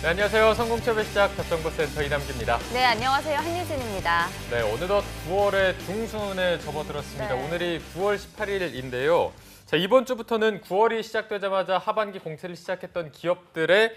네, 안녕하세요. 성공취업의 시작 젖정보센터 이남기입니다. 네, 안녕하세요. 한유진입니다. 네, 어느덧 9월의 중순에 접어들었습니다. 네. 오늘이 9월 18일인데요. 자, 이번 주부터는 9월이 시작되자마자 하반기 공채를 시작했던 기업들의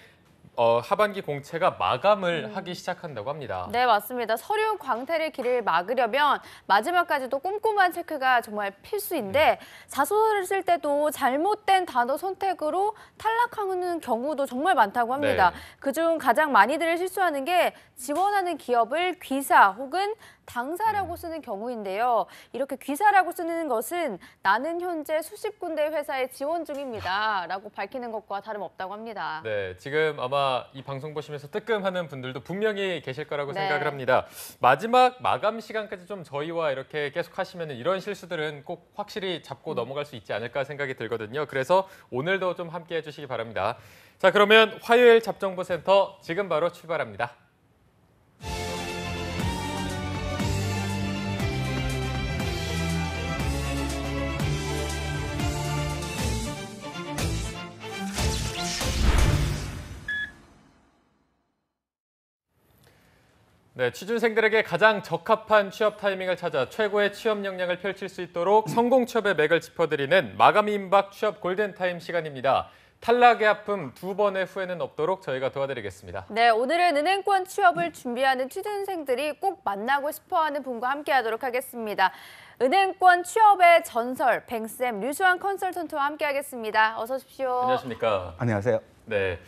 하반기 공채가 마감을 하기 시작한다고 합니다. 네, 맞습니다. 서류 광탈의 길을 막으려면 마지막까지도 꼼꼼한 체크가 정말 필수인데 자소서를 쓸 때도 잘못된 단어 선택으로 탈락하는 경우도 정말 많다고 합니다. 네. 그중 가장 많이들 실수하는 게 지원하는 기업을 귀사 혹은 당사라고 쓰는 경우인데요. 이렇게 귀사라고 쓰는 것은 나는 현재 수십 군데 회사에 지원 중입니다. 라고 밝히는 것과 다름없다고 합니다. 네, 지금 아마 이 방송 보시면서 뜨끔하는 분들도 분명히 계실 거라고 네. 생각을 합니다. 마지막 마감 시간까지 좀 저희와 이렇게 계속 하시면 이런 실수들은 꼭 확실히 잡고 넘어갈 수 있지 않을까 생각이 들거든요. 그래서 오늘도 좀 함께해 주시기 바랍니다. 자, 그러면 화요일 잡정보센터 지금 바로 출발합니다. 네, 취준생들에게 가장 적합한 취업 타이밍을 찾아 최고의 취업 역량을 펼칠 수 있도록 성공 취업의 맥을 짚어드리는 마감 임박 취업 골든타임 시간입니다. 탈락의 아픔 두 번의 후회는 없도록 저희가 도와드리겠습니다. 네, 오늘은 은행권 취업을 준비하는 취준생들이 꼭 만나고 싶어하는 분과 함께하도록 하겠습니다. 은행권 취업의 전설, 뱅쌤 류수환 컨설턴트와 함께하겠습니다. 어서 오십시오. 안녕하십니까? 안녕하세요. 네,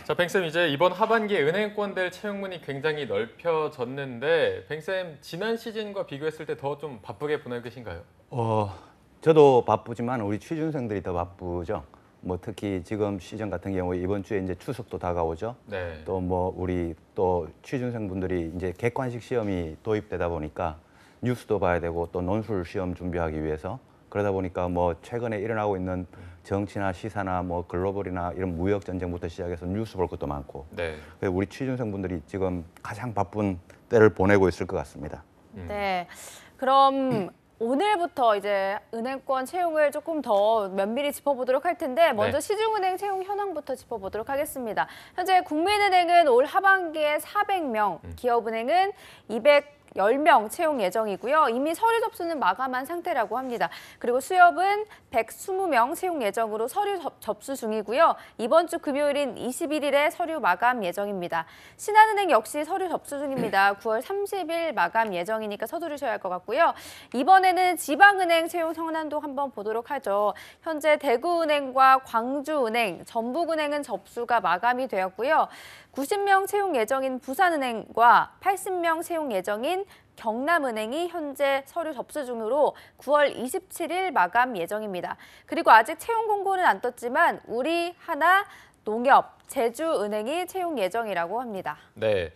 자 뱅쌤 이제 이번 하반기에 은행권들 채용문이 굉장히 넓혀졌는데 뱅쌤 지난 시즌과 비교했을 때 더 좀 바쁘게 보내고 계신가요? 저도 바쁘지만 우리 취준생들이 더 바쁘죠. 뭐 특히 지금 시즌 같은 경우에 이번 주에 이제 추석도 다가오죠. 네. 또 뭐 우리 또 취준생분들이 이제 객관식 시험이 도입되다 보니까 뉴스도 봐야 되고 또 논술 시험 준비하기 위해서 그러다 보니까 뭐 최근에 일어나고 있는 정치나 시사나 뭐 글로벌이나 이런 무역 전쟁부터 시작해서 뉴스 볼 것도 많고. 네. 그래서 우리 취준생분들이 지금 가장 바쁜 때를 보내고 있을 것 같습니다. 네, 그럼 오늘부터 이제 은행권 채용을 조금 더 면밀히 짚어보도록 할 텐데 먼저 네. 시중은행 채용 현황부터 짚어보도록 하겠습니다. 현재 국민은행은 올 하반기에 400명, 기업은행은 210명 채용 예정이고요. 이미 서류 접수는 마감한 상태라고 합니다. 그리고 수협은 120명 채용 예정으로 서류 접수 중이고요. 이번 주 금요일인 21일에 서류 마감 예정입니다. 신한은행 역시 서류 접수 중입니다. 9월 30일 마감 예정이니까 서두르셔야 할 것 같고요. 이번에는 지방은행 채용 현황도 한번 보도록 하죠. 현재 대구은행과 광주은행, 전북은행은 접수가 마감이 되었고요. 90명 채용 예정인 부산은행과 80명 채용 예정인 경남은행이 현재 서류 접수 중으로 9월 27일 마감 예정입니다. 그리고 아직 채용 공고는 안 떴지만 우리, 하나, 농협, 제주은행이 채용 예정이라고 합니다. 네.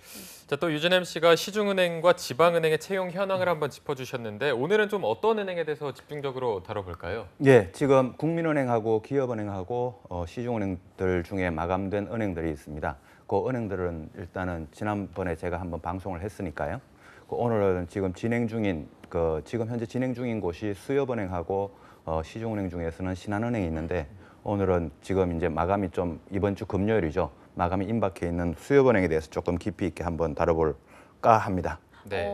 자, 또 유진 MC가 시중은행과 지방은행의 채용 현황을 한번 짚어주셨는데 오늘은 좀 어떤 은행에 대해서 집중적으로 다뤄볼까요? 예, 지금 국민은행하고 기업은행하고 시중은행들 중에 마감된 은행들이 있습니다. 그 은행들은 일단은 지난번에 제가 한번 방송을 했으니까요. 오늘은 지금 지금 현재 진행 중인 곳이 수협은행하고 시중은행 중에서는 신한은행이 있는데 오늘은 지금 이제 마감이 좀 이번 주 금요일이죠. 마감이 임박해 있는 수협은행에 대해서 조금 깊이 있게 한번 다뤄볼까 합니다. 네.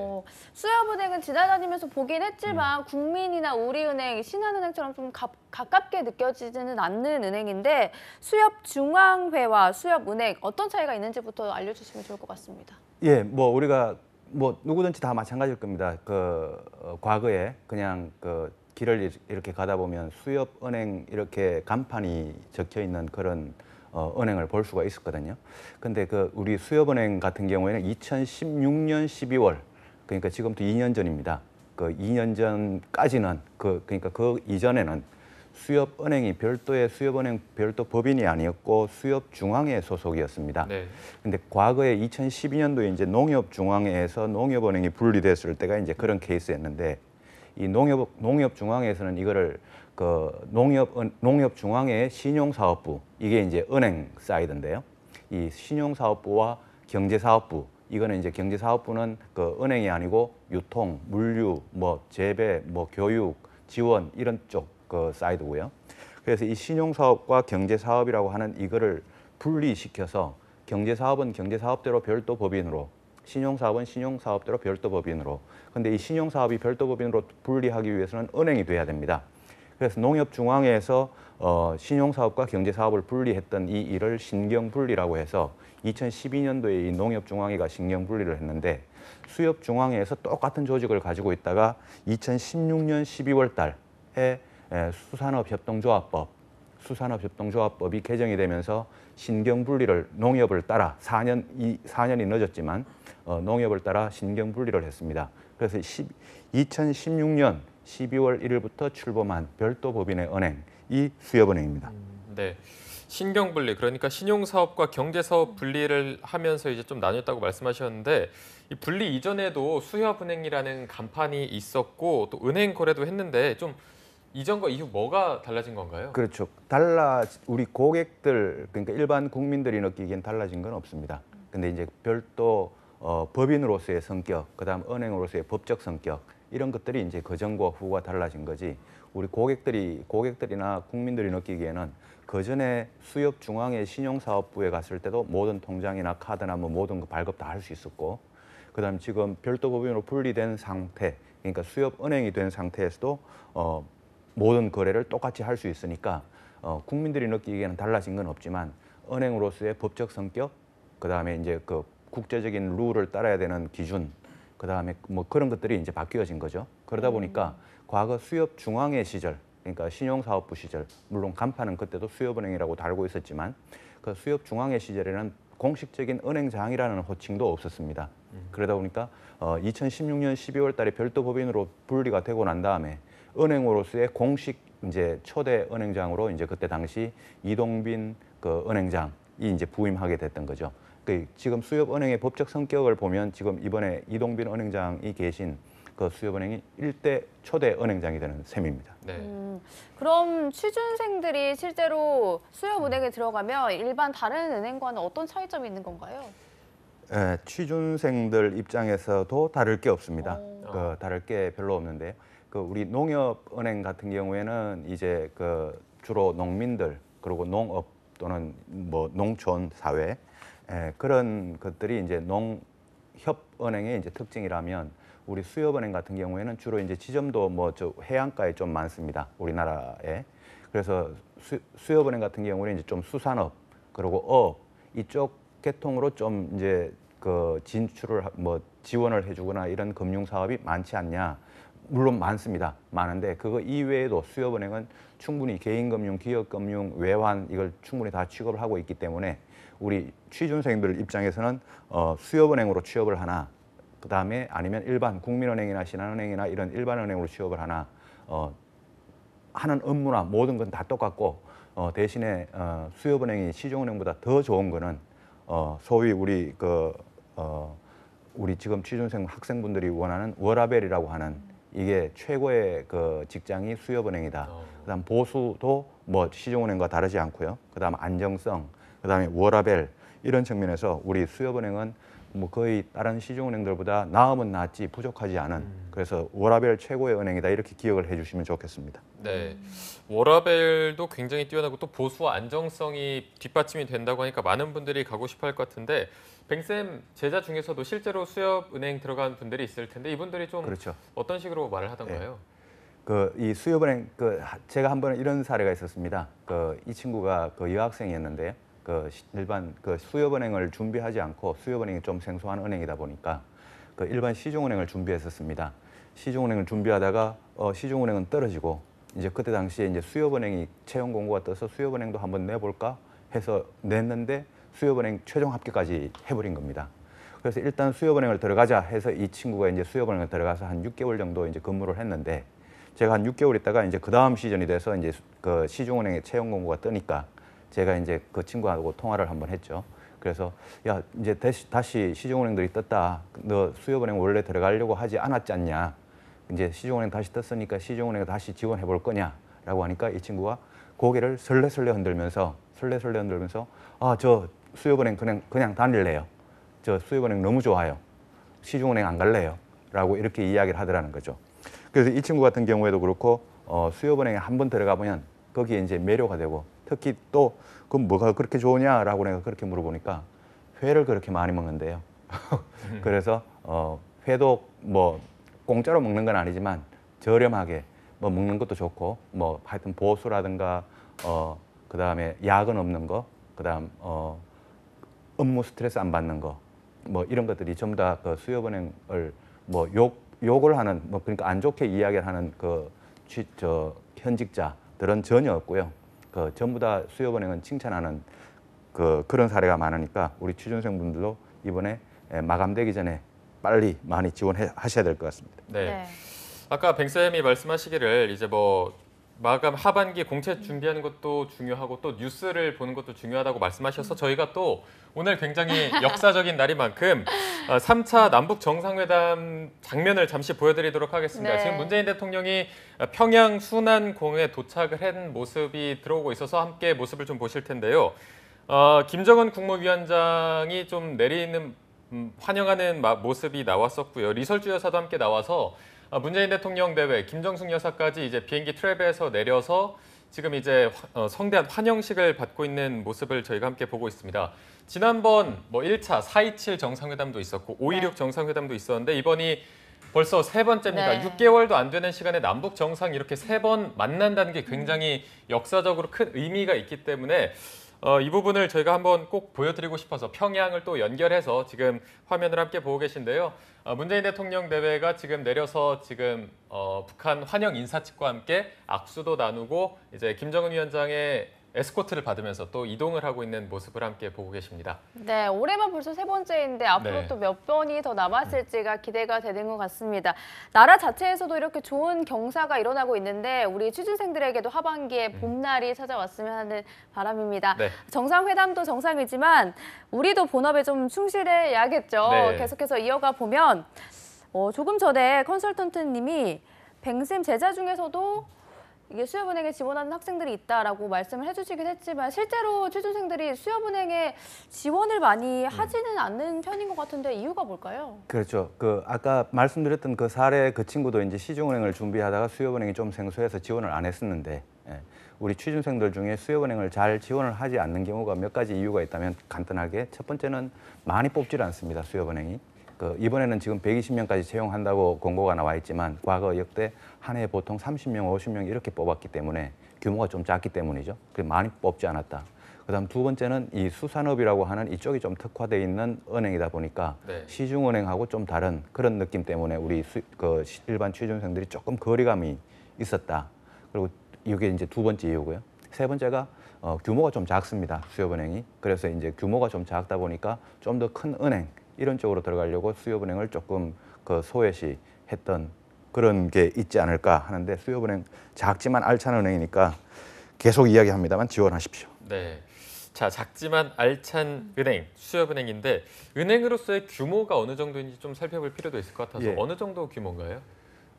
수협은행은 지나다니면서 보긴 했지만 국민이나 우리은행, 신한은행처럼 좀 가깝게 느껴지지는 않는 은행인데 수협중앙회와 수협은행 어떤 차이가 있는지부터 알려주시면 좋을 것 같습니다. 예, 뭐 우리가 뭐 누구든지 다 마찬가지일 겁니다. 과거에 그냥 길을 이렇게 가다 보면 수협은행 이렇게 간판이 적혀 있는 그런 은행을 볼 수가 있었거든요. 근데 우리 수협은행 같은 경우에는 2016년 12월 그러니까 지금부터 2년 전입니다. 2년 전까지는 그러니까 이전에는 수협은행이 수협은행 별도 법인이 아니었고 수협중앙회 소속이었습니다. 네. 근데 과거에 2012년도에 이제 농협중앙회에서 농협은행이 분리됐을 때가 이제 그런 케이스였는데 이 농협중앙회에서는 이거를 농협중앙회 신용사업부 이게 이제 은행 사이드인데요. 이 신용사업부와 경제사업부 이거는 이제 경제사업부는 은행이 아니고 유통, 물류, 뭐 재배, 뭐 교육, 지원 이런 쪽 사이드고요. 그래서 이 신용사업과 경제사업이라고 하는 이거를 분리시켜서 경제사업은 경제사업대로 별도 법인으로, 신용사업은 신용사업대로 별도 법인으로. 근데 이 신용사업이 별도 법인으로 분리하기 위해서는 은행이 돼야 됩니다. 그래서 농협중앙회에서 신용사업과 경제사업을 분리했던 이 일을 신경분리라고 해서 2012년도에 이 농협중앙회가 신경분리를 했는데, 수협중앙회에서 똑같은 조직을 가지고 있다가 2016년 12월 달에 수산업협동조합법이 개정이 되면서 신경분리를 농협을 따라 4년이 늦었지만 농협을 따라 신경분리를 했습니다. 그래서 2016년 12월 1일부터 출범한 별도 법인의 은행이 수협은행입니다. 네. 신경분리, 그러니까 신용사업과 경제사업 분리를 하면서 이제 좀 나뉘었다고 말씀하셨는데, 이 분리 이전에도 수협은행이라는 간판이 있었고 또 은행 거래도 했는데, 좀 이전과 이후 뭐가 달라진 건가요? 그렇죠. 우리 고객들, 그러니까 일반 국민들이 느끼기엔 달라진 건 없습니다. 근데 이제 별도 법인으로서의 성격, 그다음 은행으로서의 법적 성격, 이런 것들이 이제 그전과 후가 달라진 거지. 우리 고객들이나 국민들이 느끼기에는 그전에 수협중앙회 신용사업부에 갔을 때도 모든 통장이나 카드나 뭐 모든 거 발급 다 할 수 있었고, 그다음 지금 별도 법인으로 분리된 상태, 그러니까 수협은행이 된 상태에서도 모든 거래를 똑같이 할 수 있으니까 국민들이 느끼기에는 달라진 건 없지만, 은행으로서의 법적 성격, 그다음에 이제 그 국제적인 룰을 따라야 되는 기준, 그다음에 뭐 그런 것들이 이제 바뀌어진 거죠. 그러다 보니까 과거 수협중앙회 시절, 그러니까 신용사업부 시절, 물론 간판은 그때도 수협은행이라고 달고 있었지만 그 수협중앙회 시절에는 공식적인 은행장이라는 호칭도 없었습니다. 그러다 보니까 2016년 12월 달에 별도 법인으로 분리가 되고 난 다음에 은행으로서의 공식 이제 초대 은행장으로 이제 그때 당시 이동빈 그 은행장이 이제 부임하게 됐던 거죠. 그 지금 수협은행의 법적 성격을 보면 지금 이번에 이동빈 은행장이 계신 그 수협은행이 일대 초대 은행장이 되는 셈입니다. 네. 그럼 취준생들이 실제로 수협은행에 들어가면 일반 다른 은행과는 어떤 차이점이 있는 건가요? 취준생들 입장에서도 다를 게 없습니다. 다를 게 별로 없는데, 그 우리 농협은행 같은 경우에는 이제 그 주로 농민들, 그리고 농업 또는 뭐 농촌 사회, 그런 것들이 이제 농협은행의 이제 특징이라면, 우리 수협은행 같은 경우에는 주로 이제 지점도 뭐 저 해안가에 좀 많습니다. 우리나라에. 그래서 수협은행 같은 경우는 이제 좀 수산업, 그리고 업 이쪽 계통으로 좀 이제 그 진출을 뭐 지원을 해주거나 이런 금융 사업이 많지 않냐? 물론 많습니다. 많은데 그거 이외에도 수협은행은 충분히 개인금융, 기업금융, 외환 이걸 충분히 다 취급을 하고 있기 때문에 우리 취준생들 입장에서는 수협은행으로 취업을 하나, 그 다음에 아니면 일반 국민은행이나 신한은행이나 이런 일반 은행으로 취업을 하나, 하는 업무나 모든 건 다 똑같고, 대신에 수협은행이 시중은행보다 더 좋은 거는 소위 우리 지금 취준생 학생분들이 원하는 워라밸이라고 하는, 이게 최고의 그 직장이 수협은행이다. 그다음 보수도 뭐 시중은행과 다르지 않고요. 그다음 안정성, 그다음에 워라밸, 이런 측면에서 우리 수협은행은 뭐 거의 다른 시중은행들보다 나음은 낫지 부족하지 않은, 그래서 워라밸 최고의 은행이다, 이렇게 기억을 해주시면 좋겠습니다. 네, 워라밸도 굉장히 뛰어나고 또 보수와 안정성이 뒷받침이 된다고 하니까 많은 분들이 가고 싶어할 것 같은데, 뱅쌤 제자 중에서도 실제로 수협은행 들어간 분들이 있을 텐데 이분들이 좀 그렇죠. 어떤 식으로 말을 하던가요? 이 수협은행 제가 한번 이런 사례가 있었습니다. 이 친구가 여학생이었는데 일반 수협은행을 준비하지 않고, 수협은행이 좀 생소한 은행이다 보니까 일반 시중은행을 준비했었습니다. 시중은행을 준비하다가 시중은행은 떨어지고, 이제 그때 당시에 이제 수협은행이 채용 공고가 떠서 수협은행도 한번 내볼까 해서 냈는데 수협은행 최종 합격까지 해버린 겁니다. 그래서 일단 수협은행을 들어가자 해서 이 친구가 이제 수협은행을 들어가서 한 6개월 정도 이제 근무를 했는데, 제가 한 6개월 있다가 이제 그 다음 시즌이 돼서 이제 그 시중은행에 채용 공고가 뜨니까 제가 이제 그 친구하고 통화를 한번 했죠. 그래서 야, 이제 다시 시중은행들이 떴다. 너 수협은행 원래 들어가려고 하지 않았지 않냐? 이제 시중은행 다시 떴으니까 시중은행에 다시 지원해 볼 거냐라고 하니까 이 친구가 고개를 설레설레 흔들면서 아, 저 수협은행 그냥 다닐래요. 저 수협은행 너무 좋아요. 시중은행 안 갈래요. 라고 이렇게 이야기를 하더라는 거죠. 그래서 이 친구 같은 경우에도 그렇고 수협은행에 한번 들어가 보면 거기에 이제 매료가 되고, 특히 또 그럼 뭐가 그렇게 좋으냐라고 내가 그렇게 물어보니까 회를 그렇게 많이 먹는데요. 그래서 회도 뭐 공짜로 먹는 건 아니지만 저렴하게 뭐 먹는 것도 좋고 뭐 하여튼 보수라든가 그다음에 야근 없는 거, 그다음 업무 스트레스 안 받는 거, 뭐 이런 것들이 전부 다 그 수협은행을 뭐 욕을 하는 뭐 그러니까 안 좋게 이야기를 하는 현직자들은 전혀 없고요. 그 전부 다 수협은행은 칭찬하는 그런 사례가 많으니까 우리 취준생분들도 이번에 마감되기 전에 빨리 많이 지원하셔야 될 것 같습니다. 네. 네. 아까 뱅쌤이 말씀하시기를 이제 뭐 마감 하반기 공채 준비하는 것도 중요하고 또 뉴스를 보는 것도 중요하다고 말씀하셔서 저희가 또 오늘 굉장히 역사적인 날인 만큼 3차 남북 정상회담 장면을 잠시 보여드리도록 하겠습니다. 네. 지금 문재인 대통령이 평양 순안공에 도착을 한 모습이 들어오고 있어서 함께 모습을 좀 보실 텐데요. 김정은 국무위원장이 좀 내리는 환영하는 모습이 나왔었고요. 리설주 여사도 함께 나와서 문재인 대통령 내외 김정숙 여사까지 이제 비행기 트랩에서 내려서 지금 이제 성대한 환영식을 받고 있는 모습을 저희가 함께 보고 있습니다. 지난번 뭐 1차 4.27 정상회담도 있었고 5.16 정상회담도 있었는데 이번이 벌써 세 번째입니다. 네. 6개월도 안 되는 시간에 남북 정상 이렇게 세 번 만난다는 게 굉장히 역사적으로 큰 의미가 있기 때문에 이 부분을 저희가 한번 꼭 보여드리고 싶어서 평양을 또 연결해서 지금 화면을 함께 보고 계신데요. 문재인 대통령 내외가 지금 내려서 지금 북한 환영 인사측과 함께 악수도 나누고 이제 김정은 위원장의 에스코트를 받으면서 또 이동을 하고 있는 모습을 함께 보고 계십니다. 네, 올해만 벌써 세 번째인데 앞으로 네. 또 몇 번이 더 남았을지가 기대가 되는 것 같습니다. 나라 자체에서도 이렇게 좋은 경사가 일어나고 있는데 우리 취준생들에게도 하반기에 봄날이 찾아왔으면 하는 바람입니다. 네. 정상회담도 정상이지만 우리도 본업에 좀 충실해야겠죠. 네. 계속해서 이어가 보면 조금 전에 컨설턴트님이 뱅쌤 제자 중에서도 이게 수협은행에 지원하는 학생들이 있다라고 말씀을 해주시긴 했지만 실제로 취준생들이 수협은행에 지원을 많이 하지는 않는 편인 것 같은데 이유가 뭘까요? 그렇죠. 아까 말씀드렸던 그 사례 그 친구도 이제 시중은행을 준비하다가 수협은행이 좀 생소해서 지원을 안 했었는데 우리 취준생들 중에 수협은행을 잘 지원을 하지 않는 경우가 몇 가지 이유가 있다면 간단하게 첫 번째는 많이 뽑질 않습니다. 수협은행이. 이번에는 지금 120명까지 채용한다고 공고가 나와 있지만 과거 역대 한 해에 보통 30명, 50명 이렇게 뽑았기 때문에 규모가 좀 작기 때문이죠. 그래서 많이 뽑지 않았다. 그다음 두 번째는 이 수산업이라고 하는 이쪽이 좀 특화되어 있는 은행이다 보니까 네. 시중은행하고 좀 다른 그런 느낌 때문에 우리 일반 취준생들이 조금 거리감이 있었다. 그리고 이게 이제 두 번째 이유고요. 세 번째가 규모가 좀 작습니다. 수협은행이. 그래서 이제 규모가 좀 작다 보니까 좀 더 큰 은행 이런 쪽으로 들어가려고 수협은행을 조금 소외시 했던 그런 게 있지 않을까 하는데 수협은행 작지만 알찬 은행이니까 계속 이야기합니다만 지원하십시오. 네. 자, 작지만 알찬 은행, 수협은행인데 은행으로서의 규모가 어느 정도인지 좀 살펴볼 필요도 있을 것 같아서 예. 어느 정도 규모인가요?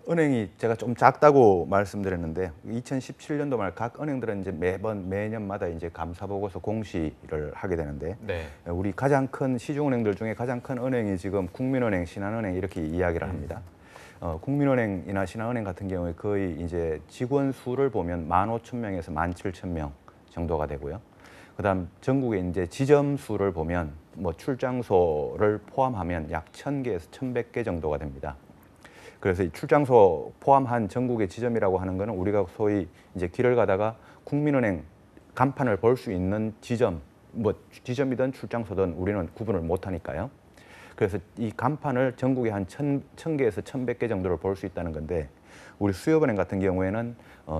은행이 제가 좀 작다고 말씀드렸는데 2017년도 말 각 은행들은 이제 매년마다 이제 감사 보고서 공시를 하게 되는데 네. 우리 가장 큰 시중은행들 중에 가장 큰 은행이 지금 국민은행, 신한은행 이렇게 이야기를 합니다. 국민은행이나 신한은행 같은 경우에 거의 이제 직원 수를 보면 15,000명에서 17,000명 정도가 되고요. 그다음 전국에 이제 지점 수를 보면 뭐 출장소를 포함하면 약 1,000개에서 1,100개 정도가 됩니다. 그래서 이 출장소 포함한 전국의 지점이라고 하는 거는 우리가 소위 이제 길을 가다가 국민은행 간판을 볼 수 있는 지점, 뭐 지점이든 출장소든 우리는 구분을 못 하니까요. 그래서 이 간판을 전국에 한 1,000개에서 1,100개 정도를 볼 수 있다는 건데 우리 수협은행 같은 경우에는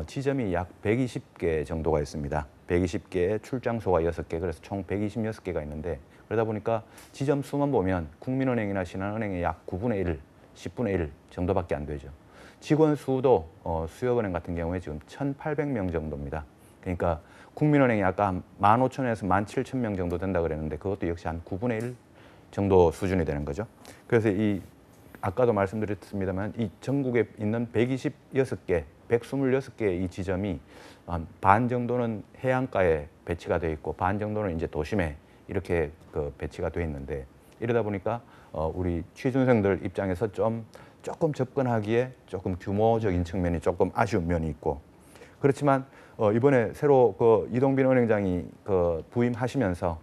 지점이 약 120개 정도가 있습니다. 120개에 출장소가 6개, 그래서 총 126개가 있는데 그러다 보니까 지점 수만 보면 국민은행이나 신한은행의 약 9분의 1, 10분의 1 정도밖에 안 되죠. 직원 수도 수협은행 같은 경우에 지금 1,800명 정도입니다. 그러니까 국민은행이 아까 한 15,000에서 17,000명 정도 된다 그랬는데 그것도 역시 한 9분의 1 정도 수준이 되는 거죠. 그래서 아까도 말씀드렸습니다만 이 전국에 있는 126개, 126개의 이 지점이 한 반 정도는 해안가에 배치가 되어 있고 반 정도는 이제 도심에 이렇게 배치가 되어 있는데 이러다 보니까 우리 취준생들 입장에서 조금 접근하기에 조금 규모적인 측면이 조금 아쉬운 면이 있고 그렇지만 이번에 새로 이동빈 은행장이 부임하시면서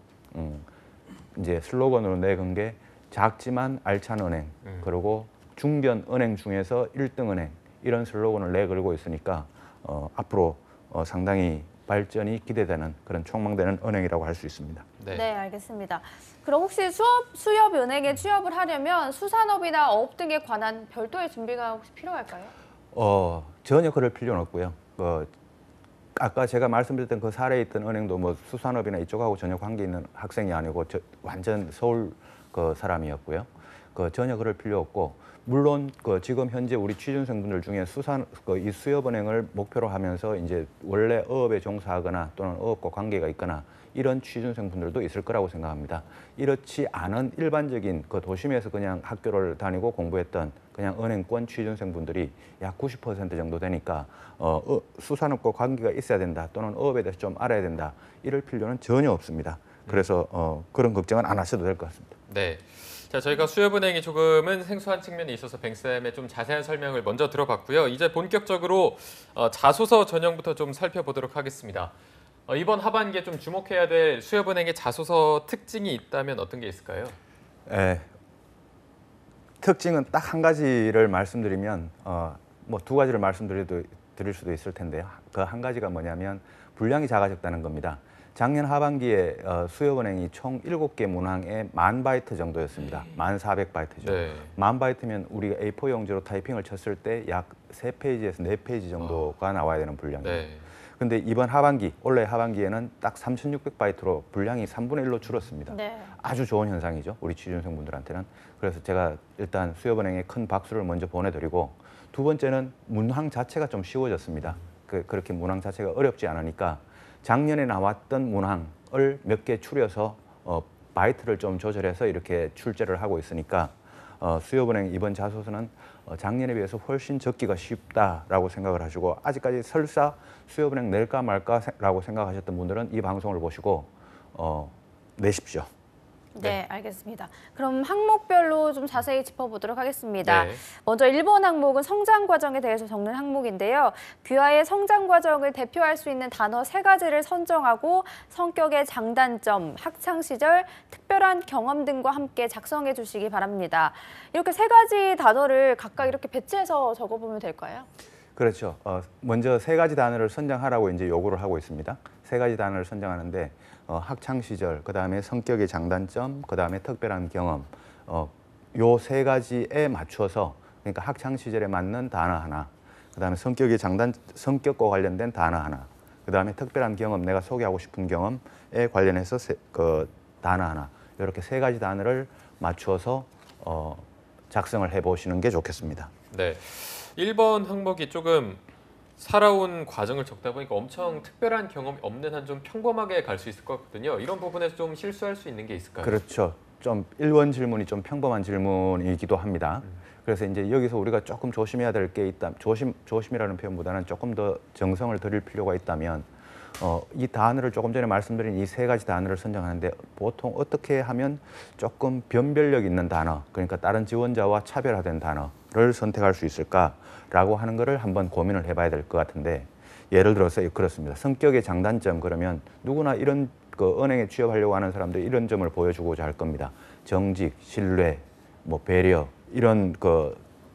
이제 슬로건으로 내건 게 작지만 알찬 은행, 그리고 중견 은행 중에서 1등 은행 이런 슬로건을 내걸고 있으니까 앞으로 상당히 발전이 기대되는 그런 촉망되는 은행이라고 할 수 있습니다. 네, 알겠습니다. 그럼 혹시 수협은행에 취업을 하려면 수산업이나 어업 등에 관한 별도의 준비가 혹시 필요할까요? 전혀 그럴 필요는 없고요. 아까 제가 말씀드렸던 그 사례에 있던 은행도 뭐 수산업이나 이쪽하고 전혀 관계 있는 학생이 아니고 완전 서울 그 사람이었고요. 전혀 그럴 필요 없고, 물론 지금 현재 우리 취준생분들 중에 이 수협은행을 목표로 하면서 이제 원래 어업에 종사하거나 또는 어업과 관계가 있거나 이런 취준생분들도 있을 거라고 생각합니다. 이렇지 않은 일반적인 도심에서 그냥 학교를 다니고 공부했던 그냥 은행권 취준생분들이 약 90% 정도 되니까 수산업과 관계가 있어야 된다 또는 어업에 대해서 좀 알아야 된다 이럴 필요는 전혀 없습니다. 그래서 그런 걱정은 안 하셔도 될 것 같습니다. 네. 자, 저희가 수협은행이 조금은 생소한 측면이 있어서 뱅쌤의 좀 자세한 설명을 먼저 들어봤고요. 이제 본격적으로 자소서 전형부터 좀 살펴보도록 하겠습니다. 이번 하반기에 좀 주목해야 될 수협은행의 자소서 특징이 있다면 어떤 게 있을까요? 특징은 딱 한 가지를 말씀드리면 뭐 두 가지를 드릴 수도 있을 텐데요. 그 한 가지가 뭐냐면 분량이 작아졌다는 겁니다. 작년 하반기에 수협은행이 총 7개 문항에 10,000바이트 정도였습니다. 1,400바이트죠. 네. 10,000바이트면 우리가 A4 용지로 타이핑을 쳤을 때 약 3페이지에서 4페이지 정도가 나와야 되는 분량이에요. 네. 근데 이번 하반기, 올해 하반기에는 딱 3,600바이트로 분량이 3분의 1로 줄었습니다. 네. 아주 좋은 현상이죠. 우리 취준생분들한테는. 그래서 제가 일단 수협은행에 큰 박수를 먼저 보내드리고, 두 번째는 문항 자체가 좀 쉬워졌습니다. 그렇게 문항 자체가 어렵지 않으니까 작년에 나왔던 문항을 몇 개 추려서 바이트를 좀 조절해서 이렇게 출제를 하고 있으니까 수협은행 이번 자소서는 작년에 비해서 훨씬 적기가 쉽다라고 생각을 하시고, 아직까지 설사 수협은행 낼까 말까라고 생각하셨던 분들은 이 방송을 보시고 내십시오. 네, 알겠습니다. 그럼 항목별로 좀 자세히 짚어보도록 하겠습니다. 네. 먼저 1번 항목은 성장 과정에 대해서 적는 항목인데요. 귀하의 성장 과정을 대표할 수 있는 단어 3가지를 선정하고 성격의 장단점, 학창 시절, 특별한 경험 등과 함께 작성해 주시기 바랍니다. 이렇게 3가지 단어를 각각 이렇게 배치해서 적어보면 될까요? 그렇죠. 먼저 3가지 단어를 선정하라고 이제 요구를 하고 있습니다. 3가지 단어를 선정하는데 학창 시절, 그다음에 성격의 장단점, 그다음에 특별한 경험, 요 3가지에 맞춰서, 그러니까 학창 시절에 맞는 단어 하나, 그다음에 성격과 관련된 단어 하나, 그다음에 특별한 경험, 내가 소개하고 싶은 경험에 관련해서 단어 하나, 이렇게 3가지 단어를 맞춰서 작성을 해보시는 게 좋겠습니다. 네. 1번 항목이 조금 살아온 과정을 적다 보니까 엄청 특별한 경험이 없는 한 좀 평범하게 갈 수 있을 것 같거든요. 이런 부분에서 좀 실수할 수 있는 게 있을까요? 그렇죠. 좀 1번 질문이 좀 평범한 질문이기도 합니다. 그래서 이제 여기서 우리가 조금 조심해야 될 게 있다. 조심이라는 표현보다는 조금 더 정성을 들일 필요가 있다면 이 단어를 조금 전에 말씀드린 이 3가지 단어를 선정하는데 보통 어떻게 하면 조금 변별력 있는 단어, 그러니까 다른 지원자와 차별화된 단어를 선택할 수 있을까라고 하는 거를 한번 고민을 해봐야 될 것 같은데, 예를 들어서 그렇습니다. 성격의 장단점, 그러면 누구나 이런 은행에 취업하려고 하는 사람들이 이런 점을 보여주고자 할 겁니다. 정직, 신뢰, 뭐 배려, 이런